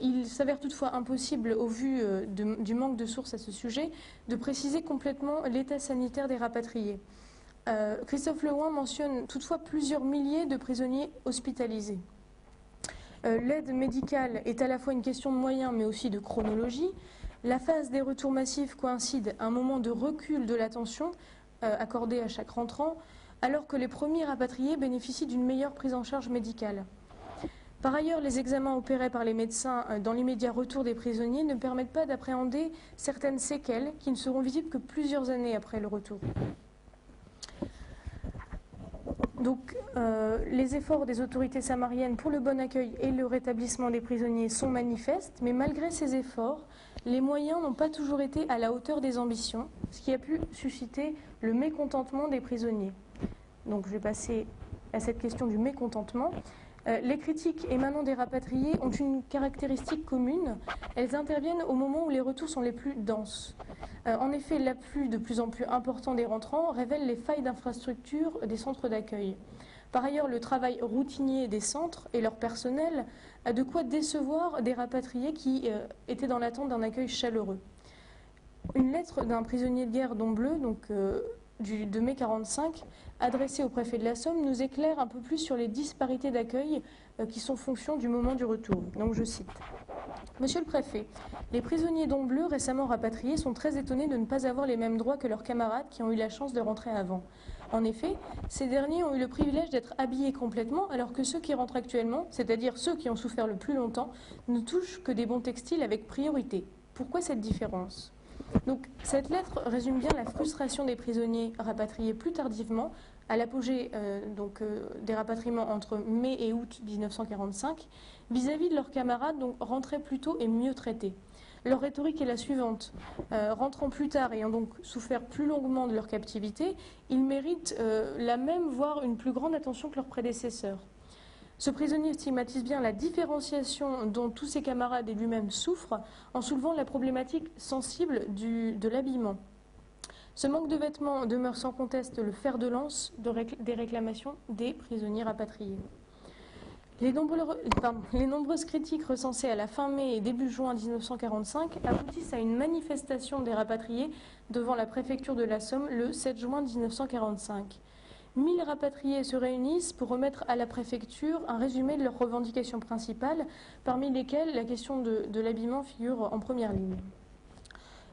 Il s'avère toutefois impossible, au vu du manque de sources à ce sujet, de préciser complètement l'état sanitaire des rapatriés. Christophe Lehouin mentionne toutefois plusieurs milliers de prisonniers hospitalisés. L'aide médicale est à la fois une question de moyens mais aussi de chronologie. La phase des retours massifs coïncide à un moment de recul de l'attention accordée à chaque rentrant, alors que les premiers rapatriés bénéficient d'une meilleure prise en charge médicale. Par ailleurs, les examens opérés par les médecins dans l'immédiat retour des prisonniers ne permettent pas d'appréhender certaines séquelles qui ne seront visibles que plusieurs années après le retour. Donc, les efforts des autorités samariennes pour le bon accueil et le rétablissement des prisonniers sont manifestes, mais malgré ces efforts, les moyens n'ont pas toujours été à la hauteur des ambitions, ce qui a pu susciter le mécontentement des prisonniers. Donc, je vais passer à cette question du mécontentement. Les critiques émanant des rapatriés ont une caractéristique commune. Elles interviennent au moment où les retours sont les plus denses. En effet, l'afflux de plus en plus important des rentrants révèle les failles d'infrastructure des centres d'accueil. Par ailleurs, le travail routinier des centres et leur personnel a de quoi décevoir des rapatriés qui étaient dans l'attente d'un accueil chaleureux. Une lettre d'un prisonnier de guerre Dombleu, de mai 1945, adressée au préfet de la Somme, nous éclaire un peu plus sur les disparités d'accueil qui sont fonction du moment du retour. Donc je cite. Monsieur le préfet, les prisonniers Dombleu récemment rapatriés sont très étonnés de ne pas avoir les mêmes droits que leurs camarades qui ont eu la chance de rentrer avant. En effet, ces derniers ont eu le privilège d'être habillés complètement, alors que ceux qui rentrent actuellement, c'est-à-dire ceux qui ont souffert le plus longtemps, ne touchent que des bons textiles avec priorité. Pourquoi cette différence ? Donc, cette lettre résume bien la frustration des prisonniers rapatriés plus tardivement, à l'apogée des rapatriements entre mai et août 1945, vis-à-vis de leurs camarades rentrés plus tôt et mieux traités. Leur rhétorique est la suivante. Rentrant plus tard, ayant donc souffert plus longuement de leur captivité, ils méritent la même, voire une plus grande attention que leurs prédécesseurs. Ce prisonnier stigmatise bien la différenciation dont tous ses camarades et lui-même souffrent en soulevant la problématique sensible de l'habillement. Ce manque de vêtements demeure sans conteste le fer de lance des réclamations des prisonniers rapatriés. Les nombreuses critiques recensées à la fin mai et début juin 1945 aboutissent à une manifestation des rapatriés devant la préfecture de la Somme le 7 juin 1945. 1000 rapatriés se réunissent pour remettre à la préfecture un résumé de leurs revendications principales, parmi lesquelles la question de l'habillement figure en première ligne.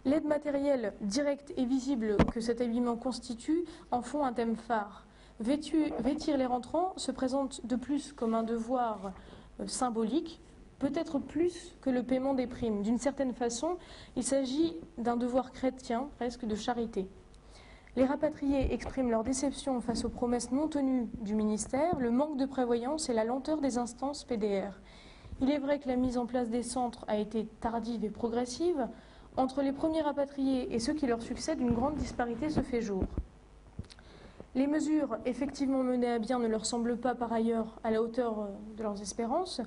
L'aide matérielle directe et visible que cet habillement constitue en font un thème phare. Vêtir les rentrants se présente de plus comme un devoir symbolique, peut-être plus que le paiement des primes. D'une certaine façon, il s'agit d'un devoir chrétien, presque de charité. Les rapatriés expriment leur déception face aux promesses non tenues du ministère, le manque de prévoyance et la lenteur des instances PDR. Il est vrai que la mise en place des centres a été tardive et progressive. Entre les premiers rapatriés et ceux qui leur succèdent, une grande disparité se fait jour. Les mesures effectivement menées à bien ne leur semblent pas par ailleurs à la hauteur de leurs espérances.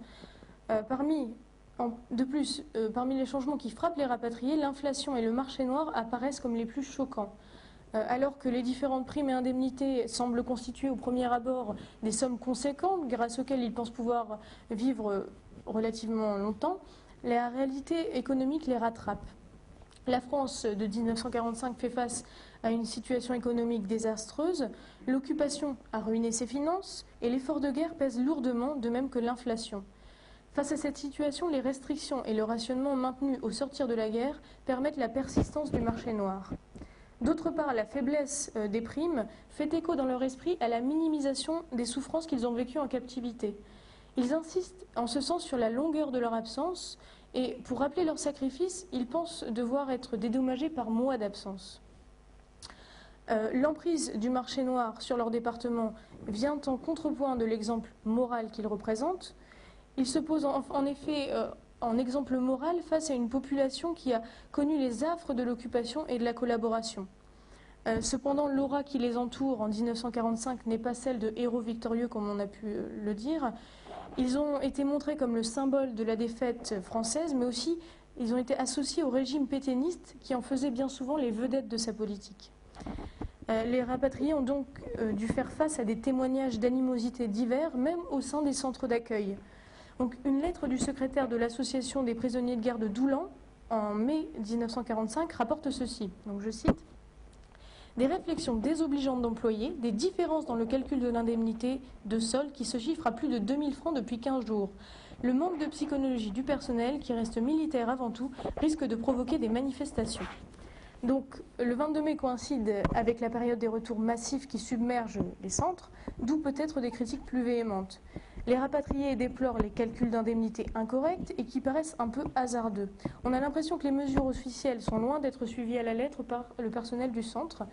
Parmi les changements qui frappent les rapatriés, l'inflation et le marché noir apparaissent comme les plus choquants. Alors que les différentes primes et indemnités semblent constituer au premier abord des sommes conséquentes grâce auxquelles ils pensent pouvoir vivre relativement longtemps, la réalité économique les rattrape. La France de 1945 fait face à une situation économique désastreuse, l'occupation a ruiné ses finances et l'effort de guerre pèse lourdement, de même que l'inflation. Face à cette situation, les restrictions et le rationnement maintenus au sortir de la guerre permettent la persistance du marché noir. D'autre part, la faiblesse des primes fait écho dans leur esprit à la minimisation des souffrances qu'ils ont vécues en captivité. Ils insistent en ce sens sur la longueur de leur absence et pour rappeler leur sacrifice, ils pensent devoir être dédommagés par mois d'absence. L'emprise du marché noir sur leur département vient en contrepoint de l'exemple moral qu'il représente. Il se pose en effet en exemple moral face à une population qui a connu les affres de l'occupation et de la collaboration. Cependant, l'aura qui les entoure en 1945 n'est pas celle de héros victorieux comme on a pu le dire. Ils ont été montrés comme le symbole de la défaite française, mais aussi ils ont été associés au régime pétainiste qui en faisait bien souvent les vedettes de sa politique. Les rapatriés ont donc dû faire face à des témoignages d'animosité divers, même au sein des centres d'accueil. Donc, une lettre du secrétaire de l'association des prisonniers de guerre de Doulan, en mai 1945, rapporte ceci. Donc, je cite. Des réflexions désobligeantes d'employés, des différences dans le calcul de l'indemnité de solde qui se chiffre à plus de 2000 francs depuis 15 jours. Le manque de psychologie du personnel, qui reste militaire avant tout, risque de provoquer des manifestations. Donc, le 22 mai coïncide avec la période des retours massifs qui submergent les centres, d'où peut-être des critiques plus véhémentes. Les rapatriés déplorent les calculs d'indemnité incorrects et qui paraissent un peu hasardeux. On a l'impression que les mesures officielles sont loin d'être suivies à la lettre par le personnel du centre.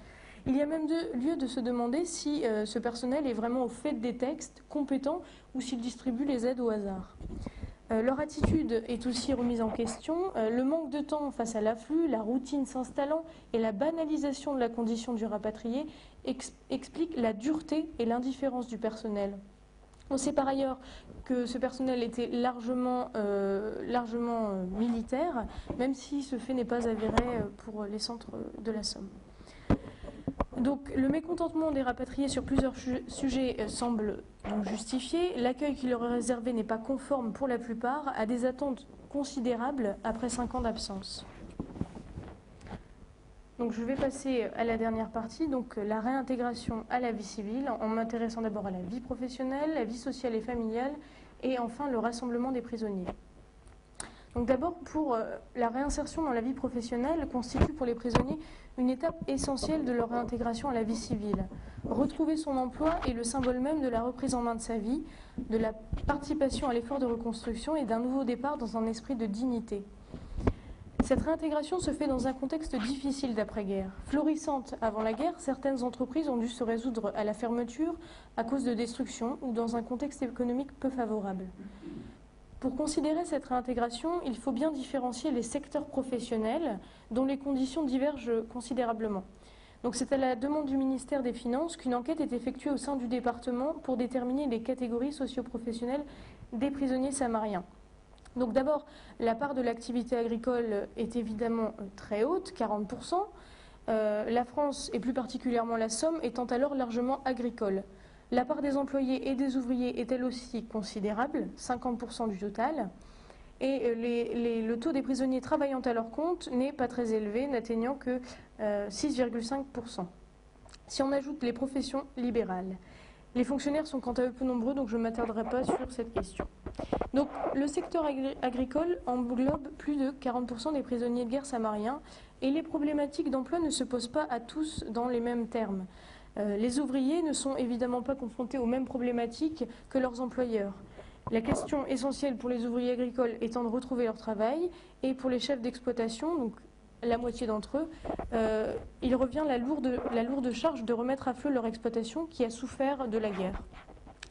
Il y a même lieu de se demander si ce personnel est vraiment au fait des textes, compétent, ou s'il distribue les aides au hasard. Leur attitude est aussi remise en question. Le manque de temps face à l'afflux, la routine s'installant et la banalisation de la condition du rapatrié expliquent la dureté et l'indifférence du personnel. On sait par ailleurs que ce personnel était largement militaire, même si ce fait n'est pas avéré pour les centres de la Somme. Donc, le mécontentement des rapatriés sur plusieurs sujets semble donc justifié. L'accueil qui leur est réservé n'est pas conforme pour la plupart à des attentes considérables après 5 ans d'absence. Donc, je vais passer à la dernière partie, donc la réintégration à la vie civile, en m'intéressant d'abord à la vie professionnelle, la vie sociale et familiale, et enfin le rassemblement des prisonniers. Donc d'abord, pour la réinsertion dans la vie professionnelle constitue pour les prisonniers une étape essentielle de leur réintégration à la vie civile. Retrouver son emploi est le symbole même de la reprise en main de sa vie, de la participation à l'effort de reconstruction et d'un nouveau départ dans un esprit de dignité. Cette réintégration se fait dans un contexte difficile d'après-guerre. Florissante avant la guerre, certaines entreprises ont dû se résoudre à la fermeture à cause de destruction ou dans un contexte économique peu favorable. Pour considérer cette réintégration, il faut bien différencier les secteurs professionnels dont les conditions divergent considérablement. Donc c'est à la demande du ministère des Finances qu'une enquête est effectuée au sein du département pour déterminer les catégories socio-professionnelles des prisonniers samariens. Donc d'abord, la part de l'activité agricole est évidemment très haute, 40%. La France, et plus particulièrement la Somme, étant alors largement agricole. La part des employés et des ouvriers est elle aussi considérable, 50% du total. Et le taux des prisonniers travaillant à leur compte n'est pas très élevé, n'atteignant que 6,5%. Si on ajoute les professions libérales, les fonctionnaires sont quant à eux peu nombreux, donc je ne m'attarderai pas sur cette question. Donc le secteur agricole englobe plus de 40% des prisonniers de guerre samariens et les problématiques d'emploi ne se posent pas à tous dans les mêmes termes. Les ouvriers ne sont évidemment pas confrontés aux mêmes problématiques que leurs employeurs. La question essentielle pour les ouvriers agricoles étant de retrouver leur travail et pour les chefs d'exploitation, donc la moitié d'entre eux, il revient la lourde charge de remettre à flot leur exploitation qui a souffert de la guerre.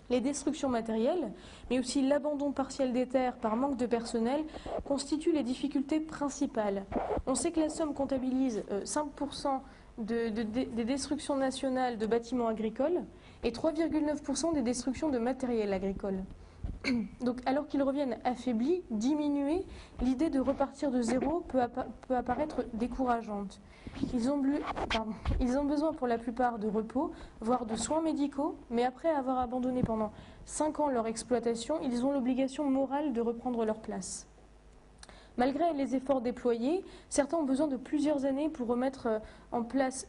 Les destructions matérielles, mais aussi l'abandon partiel des terres par manque de personnel, constituent les difficultés principales. On sait que la Somme comptabilise 5% des destructions nationales de bâtiments agricoles et 3,9% des destructions de matériel agricole. Donc, alors qu'ils reviennent affaiblis, diminués, l'idée de repartir de zéro peut apparaître décourageante. Ils ont besoin pour la plupart de repos, voire de soins médicaux, mais après avoir abandonné pendant 5 ans leur exploitation, ils ont l'obligation morale de reprendre leur place. Malgré les efforts déployés, certains ont besoin de plusieurs années pour remettre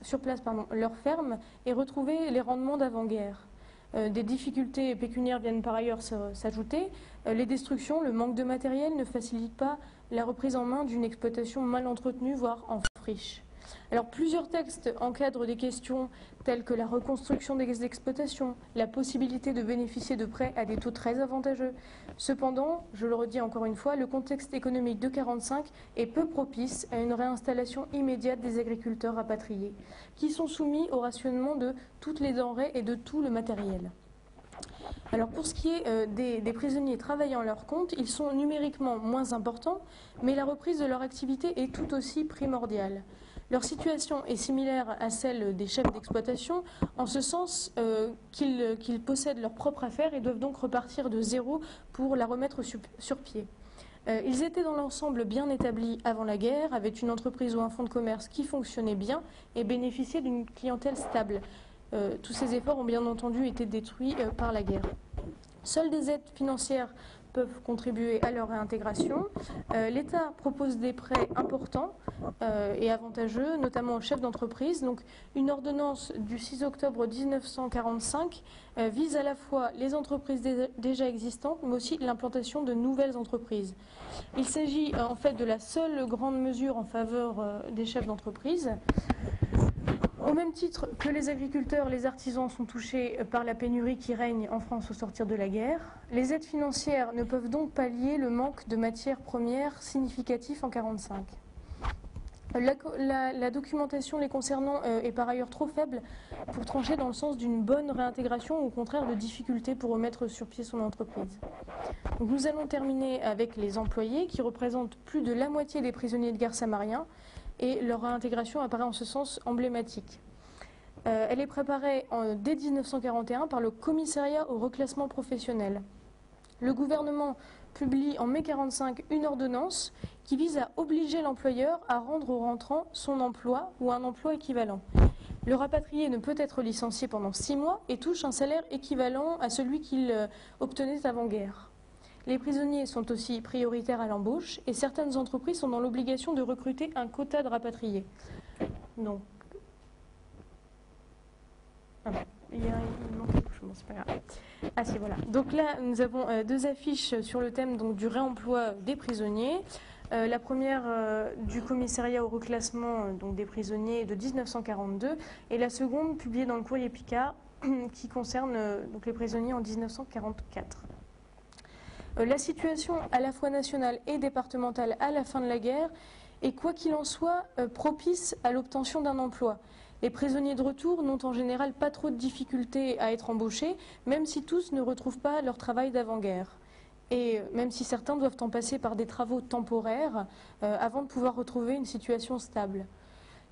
sur place leur ferme et retrouver les rendements d'avant-guerre. Des difficultés pécuniaires viennent par ailleurs s'ajouter. Les destructions, le manque de matériel ne facilitent pas la reprise en main d'une exploitation mal entretenue, voire en friche. Alors plusieurs textes encadrent des questions telles que la reconstruction des exploitations, la possibilité de bénéficier de prêts à des taux très avantageux. Cependant, je le redis encore une fois, le contexte économique de 1945 est peu propice à une réinstallation immédiate des agriculteurs rapatriés, qui sont soumis au rationnement de toutes les denrées et de tout le matériel. Alors pour ce qui est des prisonniers travaillant à leur compte, ils sont numériquement moins importants, mais la reprise de leur activité est tout aussi primordiale. Leur situation est similaire à celle des chefs d'exploitation, en ce sens qu'ils possèdent leurs propres affaires et doivent donc repartir de zéro pour la remettre sur pied. Ils étaient dans l'ensemble bien établis avant la guerre, avaient une entreprise ou un fonds de commerce qui fonctionnait bien et bénéficiaient d'une clientèle stable. Tous ces efforts ont bien entendu été détruits par la guerre. Seules des aides financières peuvent contribuer à leur réintégration. L'État propose des prêts importants et avantageux, notamment aux chefs d'entreprise. Donc, une ordonnance du 6 octobre 1945 vise à la fois les entreprises déjà existantes, mais aussi l'implantation de nouvelles entreprises. Il s'agit en fait de la seule grande mesure en faveur des chefs d'entreprise. Au même titre que les agriculteurs, les artisans sont touchés par la pénurie qui règne en France au sortir de la guerre. Les aides financières ne peuvent donc pallier le manque de matières premières significatif en 1945. La documentation les concernant est par ailleurs trop faible pour trancher dans le sens d'une bonne réintégration ou au contraire de difficultés pour remettre sur pied son entreprise. Donc nous allons terminer avec les employés qui représentent plus de la moitié des prisonniers de guerre samariens et leur réintégration apparaît en ce sens emblématique. Elle est préparée dès 1941 par le Commissariat au reclassement professionnel. Le gouvernement publie en mai 1945 une ordonnance qui vise à obliger l'employeur à rendre au rentrant son emploi ou un emploi équivalent. Le rapatrié ne peut être licencié pendant 6 mois et touche un salaire équivalent à celui qu'il obtenait avant-guerre. Les prisonniers sont aussi prioritaires à l'embauche et certaines entreprises sont dans l'obligation de recruter un quota de rapatriés. Donc, il manque quelque chose, c'est pas grave. Ah si, voilà. Donc là, nous avons deux affiches sur le thème donc, du réemploi des prisonniers. La première du commissariat au reclassement donc, des prisonniers de 1942 et la seconde publiée dans le Courrier Picard qui concerne donc, les prisonniers en 1944. La situation à la fois nationale et départementale à la fin de la guerre est quoi qu'il en soit propice à l'obtention d'un emploi. Les prisonniers de retour n'ont en général pas trop de difficultés à être embauchés, même si tous ne retrouvent pas leur travail d'avant-guerre. Et même si certains doivent en passer par des travaux temporaires avant de pouvoir retrouver une situation stable.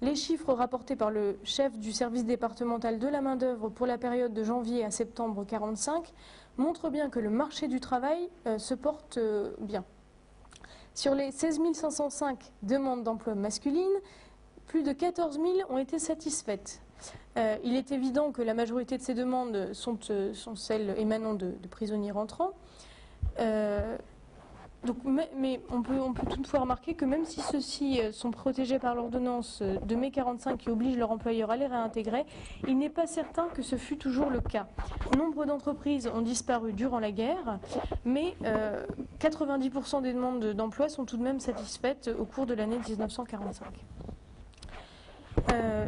Les chiffres rapportés par le chef du service départemental de la main-d'œuvre pour la période de janvier à septembre 1945 montrent bien que le marché du travail se porte bien. Sur les 16 505 demandes d'emploi masculines, plus de 14 000 ont été satisfaites. Il est évident que la majorité de ces demandes sont celles émanant de prisonniers rentrants. Mais on peut toutefois remarquer que même si ceux-ci sont protégés par l'ordonnance de mai 1945 qui oblige leur employeur à les réintégrer, il n'est pas certain que ce fût toujours le cas. Nombre d'entreprises ont disparu durant la guerre, mais 90% des demandes d'emploi sont tout de même satisfaites au cours de l'année 1945.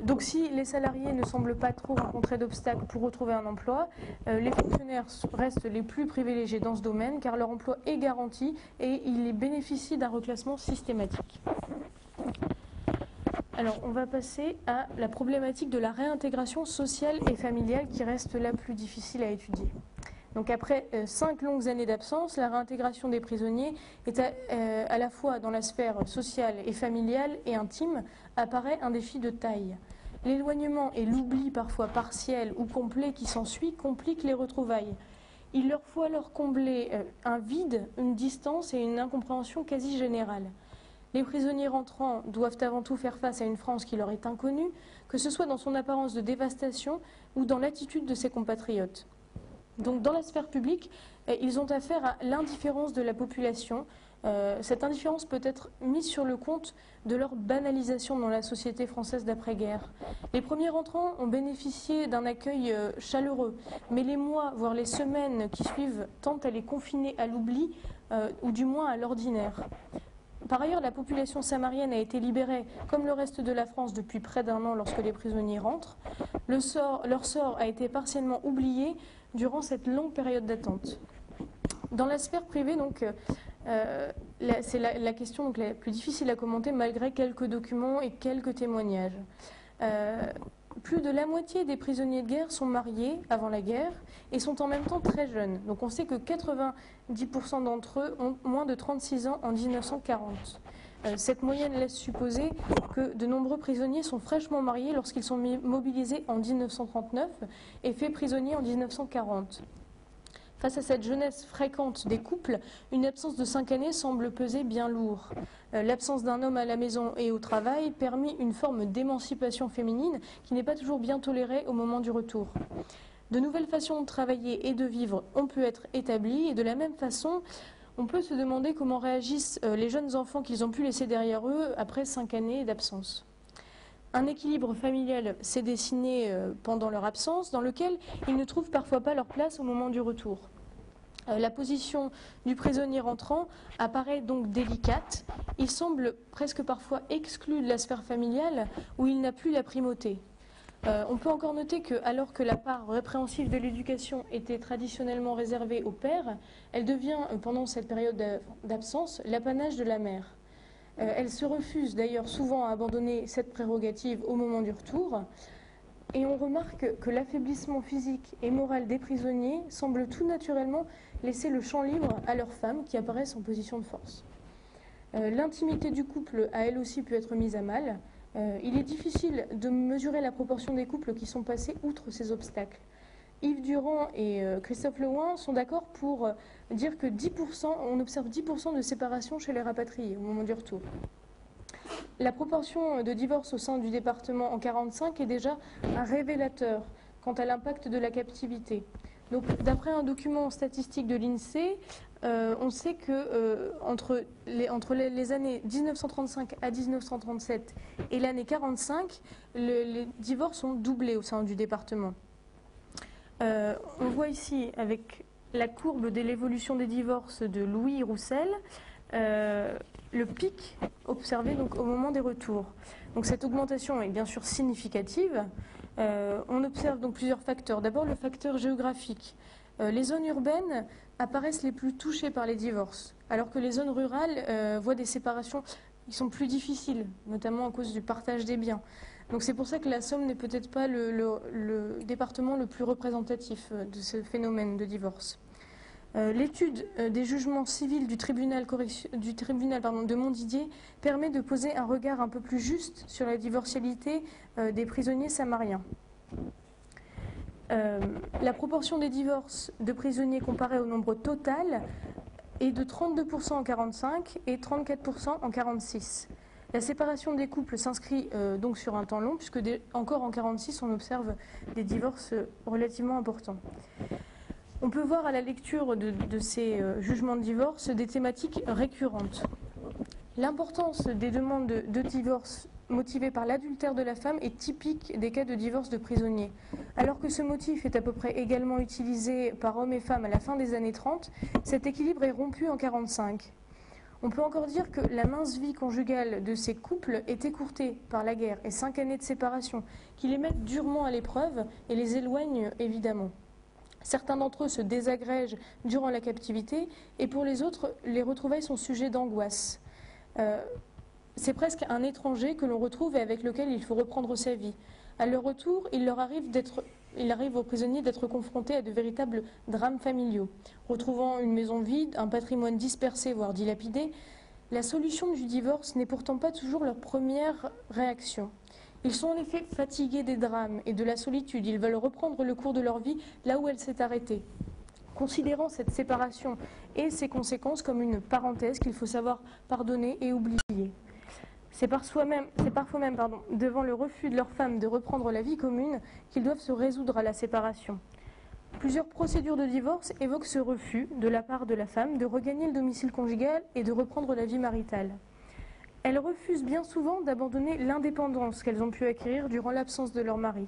Donc si les salariés ne semblent pas trop rencontrer d'obstacles pour retrouver un emploi, les fonctionnaires restent les plus privilégiés dans ce domaine car leur emploi est garanti et ils bénéficient d'un reclassement systématique. Alors on va passer à la problématique de la réintégration sociale et familiale qui reste la plus difficile à étudier. Donc après 5 longues années d'absence, la réintégration des prisonniers est à la fois dans la sphère sociale et familiale et intime, apparaît un défi de taille. L'éloignement et l'oubli parfois partiel ou complet qui s'ensuit compliquent les retrouvailles. Il leur faut alors combler un vide, une distance et une incompréhension quasi générale. Les prisonniers rentrants doivent avant tout faire face à une France qui leur est inconnue, que ce soit dans son apparence de dévastation ou dans l'attitude de ses compatriotes. Donc dans la sphère publique, ils ont affaire à l'indifférence de la population. Cette indifférence peut être mise sur le compte de leur banalisation dans la société française d'après-guerre. Les premiers rentrants ont bénéficié d'un accueil chaleureux, mais les mois, voire les semaines qui suivent tendent à les confiner à l'oubli, ou du moins à l'ordinaire. Par ailleurs, la population samarienne a été libérée, comme le reste de la France, depuis près d'un an lorsque les prisonniers rentrent. Leur sort a été partiellement oublié durant cette longue période d'attente. Dans la sphère privée, donc, c'est la question donc, la plus difficile à commenter malgré quelques documents et quelques témoignages. Plus de la moitié des prisonniers de guerre sont mariés avant la guerre et sont en même temps très jeunes. Donc on sait que 90% d'entre eux ont moins de 36 ans en 1940. Cette moyenne laisse supposer que de nombreux prisonniers sont fraîchement mariés lorsqu'ils sont mobilisés en 1939 et faits prisonniers en 1940. Face à cette jeunesse fréquente des couples, une absence de 5 années semble peser bien lourd. L'absence d'un homme à la maison et au travail permet une forme d'émancipation féminine qui n'est pas toujours bien tolérée au moment du retour. De nouvelles façons de travailler et de vivre ont pu être établies et de la même façon, on peut se demander comment réagissent les jeunes enfants qu'ils ont pu laisser derrière eux après 5 années d'absence. Un équilibre familial s'est dessiné pendant leur absence, dans lequel ils ne trouvent parfois pas leur place au moment du retour. La position du prisonnier rentrant apparaît donc délicate. Il semble presque parfois exclu de la sphère familiale où il n'a plus la primauté. On peut encore noter que, alors que la part répréhensible de l'éducation était traditionnellement réservée au père, elle devient, pendant cette période d'absence, l'apanage de la mère. Elle se refuse d'ailleurs souvent à abandonner cette prérogative au moment du retour. Et on remarque que l'affaiblissement physique et moral des prisonniers semble tout naturellement laisser le champ libre à leurs femmes qui apparaissent en position de force. L'intimité du couple a elle aussi pu être mise à mal. Il est difficile de mesurer la proportion des couples qui sont passés outre ces obstacles. Yves Durand et Christophe Leouin sont d'accord pour dire que 10%, on observe 10% de séparation chez les rapatriés au moment du retour. La proportion de divorces au sein du département en 1945 est déjà un révélateur quant à l'impact de la captivité. Donc, d'après un document statistique de l'INSEE, on sait que entre les années 1935 à 1937 et l'année 1945, les divorces ont doublé au sein du département. On voit ici, avec la courbe de l'évolution des divorces de Louis Roussel, le pic observé donc, au moment des retours. Donc, cette augmentation est bien sûr significative. On observe donc plusieurs facteurs. D'abord, le facteur géographique. Les zones urbaines apparaissent les plus touchées par les divorces, alors que les zones rurales voient des séparations qui sont plus difficiles, notamment à cause du partage des biens. Donc c'est pour ça que la Somme n'est peut-être pas le département le plus représentatif de ce phénomène de divorce. L'étude des jugements civils du tribunal de Montdidier permet de poser un regard un peu plus juste sur la divorcialité des prisonniers samariens. La proportion des divorces de prisonniers comparée au nombre total est de 32% en 1945 et 34% en 1946. La séparation des couples s'inscrit donc sur un temps long, puisque encore en 1946, on observe des divorces relativement importants. On peut voir à la lecture de ces jugements de divorce des thématiques récurrentes. L'importance des demandes de divorce motivées par l'adultère de la femme est typique des cas de divorce de prisonniers. Alors que ce motif est à peu près également utilisé par hommes et femmes à la fin des années 30, cet équilibre est rompu en 1945. On peut encore dire que la mince vie conjugale de ces couples est écourtée par la guerre et 5 années de séparation, qui les mettent durement à l'épreuve et les éloignent évidemment. Certains d'entre eux se désagrègent durant la captivité et pour les autres, les retrouvailles sont sujets d'angoisse. C'est presque un étranger que l'on retrouve et avec lequel il faut reprendre sa vie. À leur retour, il arrive aux prisonniers d'être confrontés à de véritables drames familiaux. Retrouvant une maison vide, un patrimoine dispersé, voire dilapidé, la solution du divorce n'est pourtant pas toujours leur première réaction. Ils sont en effet fatigués des drames et de la solitude. Ils veulent reprendre le cours de leur vie là où elle s'est arrêtée. Considérant cette séparation et ses conséquences comme une parenthèse qu'il faut savoir pardonner et oublier. C'est parfois même, devant le refus de leur femme de reprendre la vie commune qu'ils doivent se résoudre à la séparation. Plusieurs procédures de divorce évoquent ce refus de la part de la femme de regagner le domicile conjugal et de reprendre la vie maritale. Elles refusent bien souvent d'abandonner l'indépendance qu'elles ont pu acquérir durant l'absence de leur mari.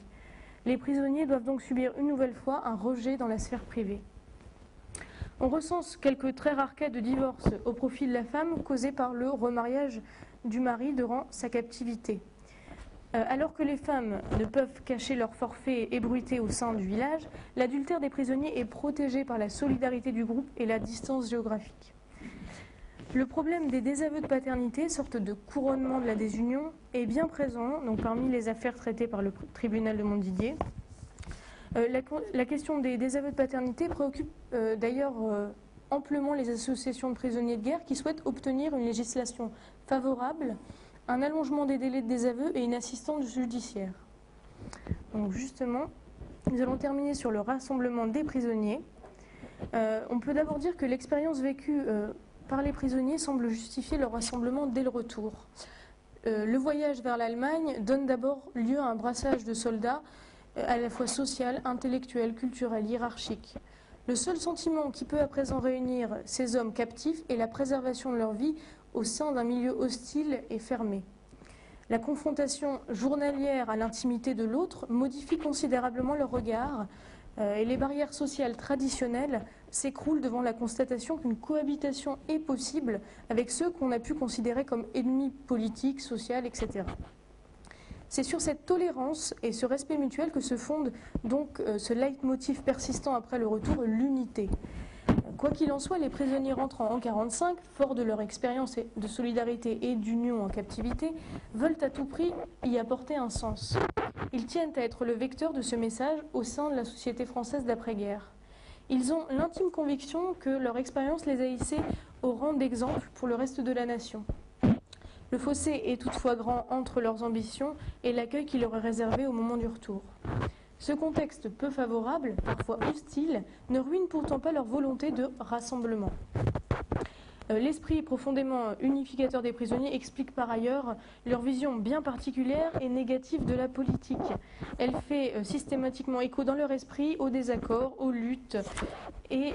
Les prisonniers doivent donc subir une nouvelle fois un rejet dans la sphère privée. On recense quelques très rares cas de divorce au profit de la femme causés par le remariage du mari durant sa captivité. Alors que les femmes ne peuvent cacher leur forfait ébruité au sein du village, l'adultère des prisonniers est protégé par la solidarité du groupe et la distance géographique. Le problème des désaveux de paternité, sorte de couronnement de la désunion, est bien présent donc parmi les affaires traitées par le tribunal de Montdidier. La question des désaveux de paternité préoccupe d'ailleurs amplement les associations de prisonniers de guerre qui souhaitent obtenir une législation favorable, un allongement des délais de désaveu et une assistance judiciaire. Donc justement, nous allons terminer sur le rassemblement des prisonniers. On peut d'abord dire que l'expérience vécue par les prisonniers semble justifier leur rassemblement dès le retour. Le voyage vers l'Allemagne donne d'abord lieu à un brassage de soldats à la fois social, intellectuel, culturel, hiérarchique. Le seul sentiment qui peut à présent réunir ces hommes captifs est la préservation de leur vie au sein d'un milieu hostile et fermé. La confrontation journalière à l'intimité de l'autre modifie considérablement leur regard et les barrières sociales traditionnelles s'écroulent devant la constatation qu'une cohabitation est possible avec ceux qu'on a pu considérer comme ennemis politiques, sociaux, etc. C'est sur cette tolérance et ce respect mutuel que se fonde donc ce leitmotiv persistant après le retour, l'unité. Quoi qu'il en soit, les prisonniers rentrant en 1945, forts de leur expérience de solidarité et d'union en captivité, veulent à tout prix y apporter un sens. Ils tiennent à être le vecteur de ce message au sein de la société française d'après-guerre. Ils ont l'intime conviction que leur expérience les a hissés au rang d'exemple pour le reste de la nation. Le fossé est toutefois grand entre leurs ambitions et l'accueil qui leur est réservé au moment du retour. Ce contexte peu favorable, parfois hostile, ne ruine pourtant pas leur volonté de rassemblement. L'esprit profondément unificateur des prisonniers explique par ailleurs leur vision bien particulière et négative de la politique. Elle fait systématiquement écho dans leur esprit aux désaccords, aux luttes et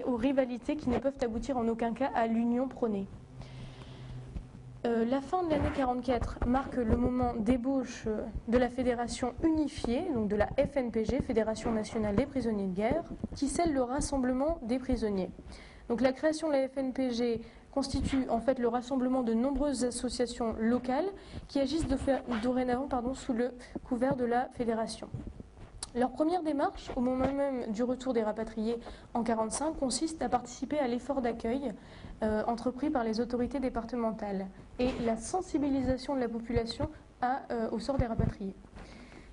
aux rivalités qui ne peuvent aboutir en aucun cas à l'union prônée. La fin de l'année 1944 marque le moment d'ébauche de la fédération unifiée, donc de la FNPG, Fédération nationale des prisonniers de guerre, qui scelle le rassemblement des prisonniers. Donc la création de la FNPG constitue en fait le rassemblement de nombreuses associations locales qui agissent dorénavant sous le couvert de la fédération. Leur première démarche, au moment même du retour des rapatriés en 1945, consiste à participer à l'effort d'accueil entrepris par les autorités départementales et la sensibilisation de la population au sort des rapatriés.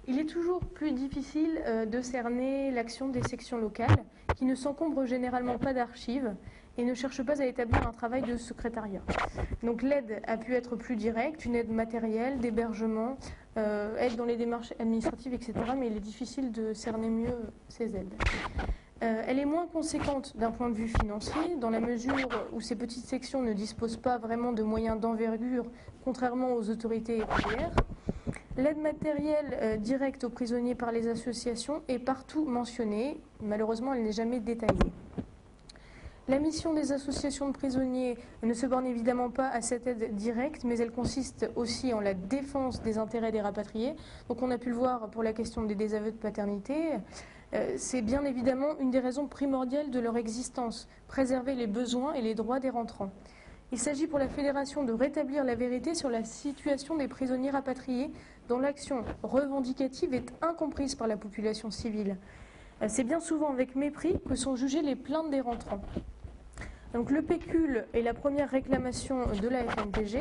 Il est toujours plus difficile de cerner l'action des sections locales qui ne s'encombrent généralement pas d'archives et ne cherchent pas à établir un travail de secrétariat. Donc l'aide a pu être plus directe, une aide matérielle, d'hébergement, aide dans les démarches administratives, etc. Mais il est difficile de cerner mieux ces aides. Elle est moins conséquente d'un point de vue financier, dans la mesure où ces petites sections ne disposent pas vraiment de moyens d'envergure, contrairement aux autorités PDR. L'aide matérielle directe aux prisonniers par les associations est partout mentionnée. Malheureusement, elle n'est jamais détaillée. La mission des associations de prisonniers ne se borne évidemment pas à cette aide directe, mais elle consiste aussi en la défense des intérêts des rapatriés. Donc on a pu le voir pour la question des désaveux de paternité. C'est bien évidemment une des raisons primordiales de leur existence, préserver les besoins et les droits des rentrants. Il s'agit pour la Fédération de rétablir la vérité sur la situation des prisonniers rapatriés dont l'action revendicative est incomprise par la population civile. C'est bien souvent avec mépris que sont jugées les plaintes des rentrants. Donc le pécule est la première réclamation de la FNPG.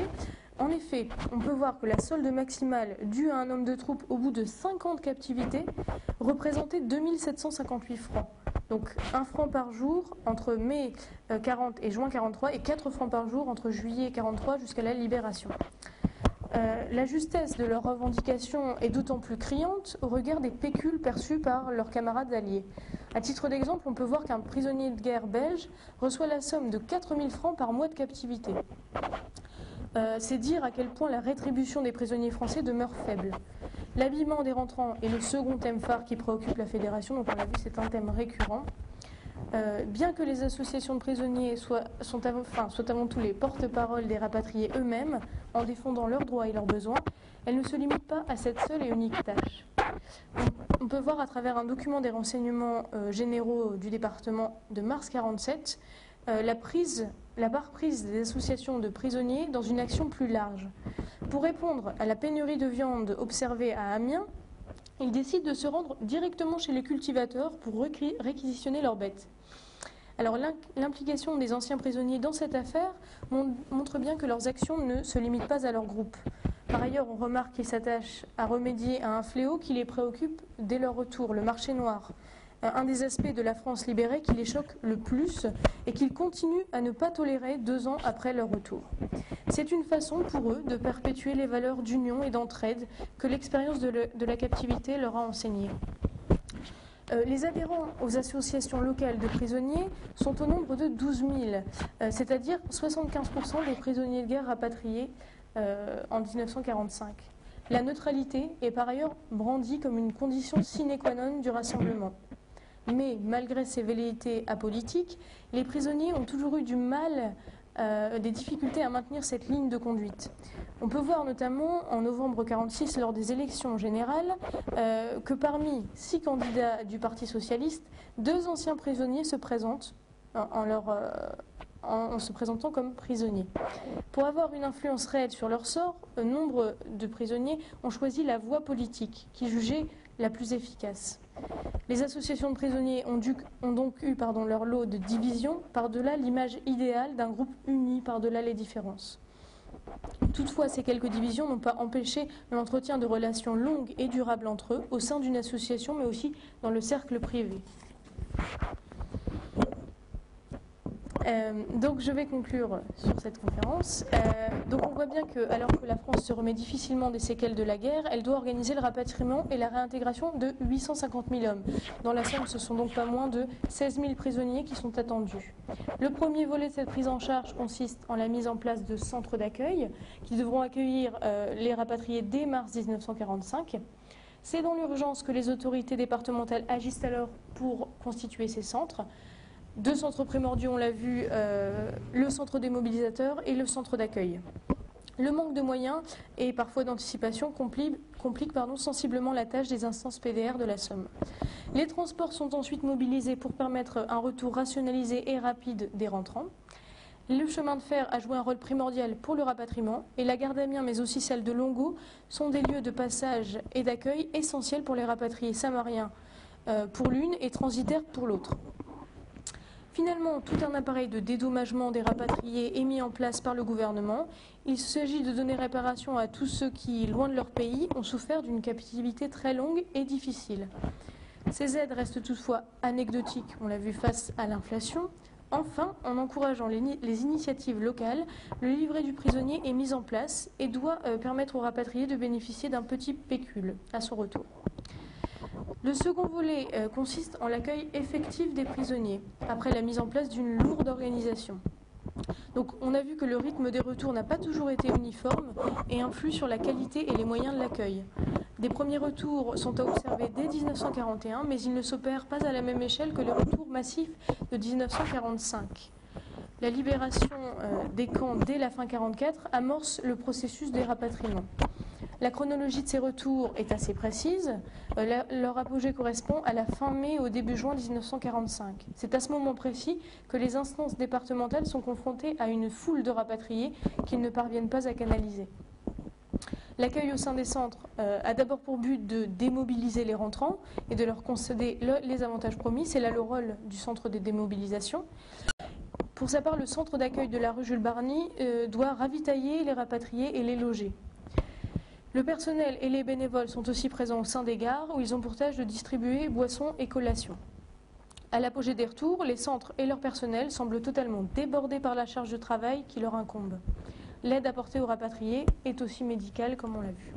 En effet, on peut voir que la solde maximale due à un homme de troupe au bout de 5 ans de captivité représentait 2758 francs. Donc 1 franc par jour entre mai 40 et juin 43 et 4 francs par jour entre juillet 43 jusqu'à la libération. La justesse de leurs revendications est d'autant plus criante au regard des pécules perçus par leurs camarades alliés. À titre d'exemple, on peut voir qu'un prisonnier de guerre belge reçoit la somme de 4000 francs par mois de captivité. C'est dire à quel point la rétribution des prisonniers français demeure faible. L'habillement des rentrants est le second thème phare qui préoccupe la Fédération, donc on l'a vu, c'est un thème récurrent. Bien que les associations de prisonniers soient avant tout les porte-parole des rapatriés eux-mêmes, en défendant leurs droits et leurs besoins, elles ne se limitent pas à cette seule et unique tâche. On peut voir à travers un document des renseignements généraux du département de mars 1947 la part prise des associations de prisonniers dans une action plus large. Pour répondre à la pénurie de viande observée à Amiens, ils décident de se rendre directement chez les cultivateurs pour réquisitionner leurs bêtes. Alors l'implication des anciens prisonniers dans cette affaire montre bien que leurs actions ne se limitent pas à leur groupe. Par ailleurs, on remarque qu'ils s'attachent à remédier à un fléau qui les préoccupe dès leur retour, le marché noir. Un des aspects de la France libérée qui les choque le plus et qu'ils continuent à ne pas tolérer 2 ans après leur retour. C'est une façon pour eux de perpétuer les valeurs d'union et d'entraide que l'expérience de la captivité leur a enseignées. Les adhérents aux associations locales de prisonniers sont au nombre de 12 000, c'est-à-dire 75% des prisonniers de guerre rapatriés en 1945. La neutralité est par ailleurs brandie comme une condition sine qua non du rassemblement. Mais malgré ces velléités apolitiques, les prisonniers ont toujours eu du mal, des difficultés à maintenir cette ligne de conduite. On peut voir notamment en novembre 1946, lors des élections générales, que parmi 6 candidats du Parti socialiste, 2 anciens prisonniers se présentent en se présentant comme prisonniers. Pour avoir une influence réelle sur leur sort, nombre de prisonniers ont choisi la voie politique, qui jugeait la plus efficace. Les associations de prisonniers ont donc eu leur lot de divisions par-delà l'image idéale d'un groupe uni par-delà les différences. Toutefois, ces quelques divisions n'ont pas empêché l'entretien de relations longues et durables entre eux, au sein d'une association, mais aussi dans le cercle privé. Donc je vais conclure sur cette conférence. Donc on voit bien que, alors que la France se remet difficilement des séquelles de la guerre, elle doit organiser le rapatriement et la réintégration de 850 000 hommes. Dans la Somme, ce sont donc pas moins de 16 000 prisonniers qui sont attendus. Le premier volet de cette prise en charge consiste en la mise en place de centres d'accueil qui devront accueillir les rapatriés dès mars 1945. C'est dans l'urgence que les autorités départementales agissent alors pour constituer ces centres. Deux centres primordiaux, on l'a vu, le centre des mobilisateurs et le centre d'accueil. Le manque de moyens et parfois d'anticipation complique sensiblement la tâche des instances PDR de la Somme. Les transports sont ensuite mobilisés pour permettre un retour rationalisé et rapide des rentrants. Le chemin de fer a joué un rôle primordial pour le rapatriement et la gare d'Amiens, mais aussi celle de Longo, sont des lieux de passage et d'accueil essentiels pour les rapatriés samariens pour l'une et transitaires pour l'autre. Finalement, tout un appareil de dédommagement des rapatriés est mis en place par le gouvernement. Il s'agit de donner réparation à tous ceux qui, loin de leur pays, ont souffert d'une captivité très longue et difficile. Ces aides restent toutefois anecdotiques, on l'a vu, face à l'inflation. Enfin, en encourageant les initiatives locales, le livret du prisonnier est mis en place et doit permettre aux rapatriés de bénéficier d'un petit pécule à son retour. Le second volet consiste en l'accueil effectif des prisonniers, après la mise en place d'une lourde organisation. Donc on a vu que le rythme des retours n'a pas toujours été uniforme et influe sur la qualité et les moyens de l'accueil. Des premiers retours sont à observer dès 1941, mais ils ne s'opèrent pas à la même échelle que les retours massifs de 1945. La libération des camps dès la fin 1944 amorce le processus des rapatriements. La chronologie de ces retours est assez précise. Leur apogée correspond à la fin mai au début juin 1945. C'est à ce moment précis que les instances départementales sont confrontées à une foule de rapatriés qu'ils ne parviennent pas à canaliser. L'accueil au sein des centres a d'abord pour but de démobiliser les rentrants et de leur concéder les avantages promis. C'est là le rôle du centre de démobilisation. Pour sa part, le centre d'accueil de la rue Jules Barny doit ravitailler les rapatriés et les loger. Le personnel et les bénévoles sont aussi présents au sein des gares où ils ont pour tâche de distribuer boissons et collations. À l'apogée des retours, les centres et leur personnel semblent totalement débordés par la charge de travail qui leur incombe. L'aide apportée aux rapatriés est aussi médicale, comme on l'a vu.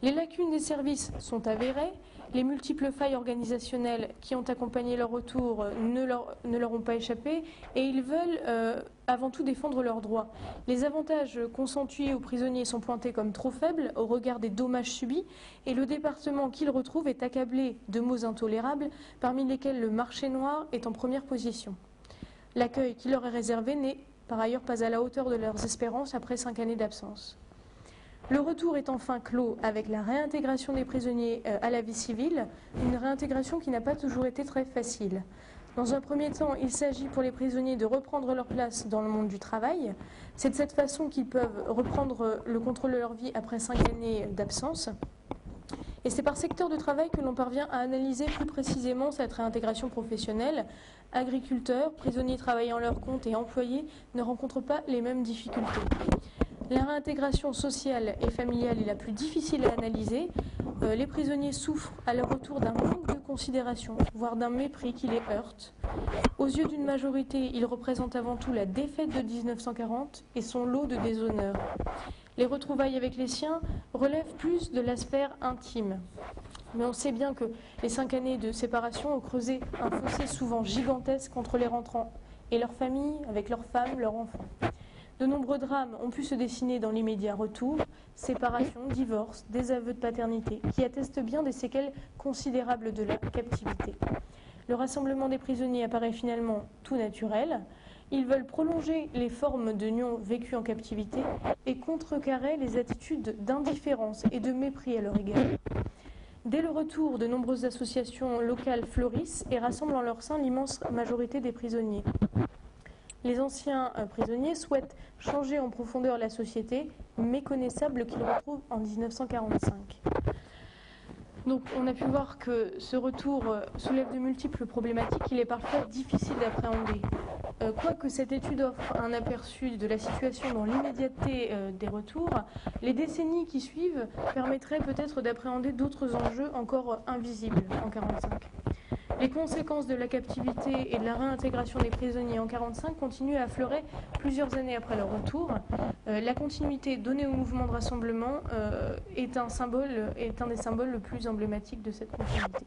Les lacunes des services sont avérées, les multiples failles organisationnelles qui ont accompagné leur retour ne leur ont pas échappé et ils veulent avant tout défendre leurs droits. Les avantages consentis aux prisonniers sont pointés comme trop faibles au regard des dommages subis et le département qu'ils retrouvent est accablé de maux intolérables parmi lesquels le marché noir est en première position. L'accueil qui leur est réservé n'est par ailleurs pas à la hauteur de leurs espérances après 5 années d'absence. Le retour est enfin clos avec la réintégration des prisonniers à la vie civile, une réintégration qui n'a pas toujours été très facile. Dans un premier temps, il s'agit pour les prisonniers de reprendre leur place dans le monde du travail. C'est de cette façon qu'ils peuvent reprendre le contrôle de leur vie après 5 années d'absence. Et c'est par secteur de travail que l'on parvient à analyser plus précisément cette réintégration professionnelle. Agriculteurs, prisonniers travaillant à leur compte et employés ne rencontrent pas les mêmes difficultés. La réintégration sociale et familiale est la plus difficile à analyser. Les prisonniers souffrent à leur retour d'un manque de considération, voire d'un mépris qui les heurte. Aux yeux d'une majorité, ils représentent avant tout la défaite de 1940 et son lot de déshonneur. Les retrouvailles avec les siens relèvent plus de la sphère intime. Mais on sait bien que les 5 années de séparation ont creusé un fossé souvent gigantesque entre les rentrants et leurs familles, avec leurs femmes, leurs enfants. De nombreux drames ont pu se dessiner dans l'immédiat retour, séparation, divorce, désaveu de paternité, qui attestent bien des séquelles considérables de la captivité. Le rassemblement des prisonniers apparaît finalement tout naturel. Ils veulent prolonger les formes de union vécues en captivité et contrecarrer les attitudes d'indifférence et de mépris à leur égard. Dès le retour, de nombreuses associations locales fleurissent et rassemblent en leur sein l'immense majorité des prisonniers. Les anciens prisonniers souhaitent changer en profondeur la société méconnaissable qu'ils retrouvent en 1945. Donc on a pu voir que ce retour soulève de multiples problématiques qu'il est parfois difficile d'appréhender. Quoique cette étude offre un aperçu de la situation dans l'immédiateté des retours, les décennies qui suivent permettraient peut-être d'appréhender d'autres enjeux encore invisibles en 1945. Les conséquences de la captivité et de la réintégration des prisonniers en 1945 continuent à affleurer plusieurs années après leur retour. La continuité donnée au mouvement de rassemblement est un des symboles le plus emblématique de cette continuité.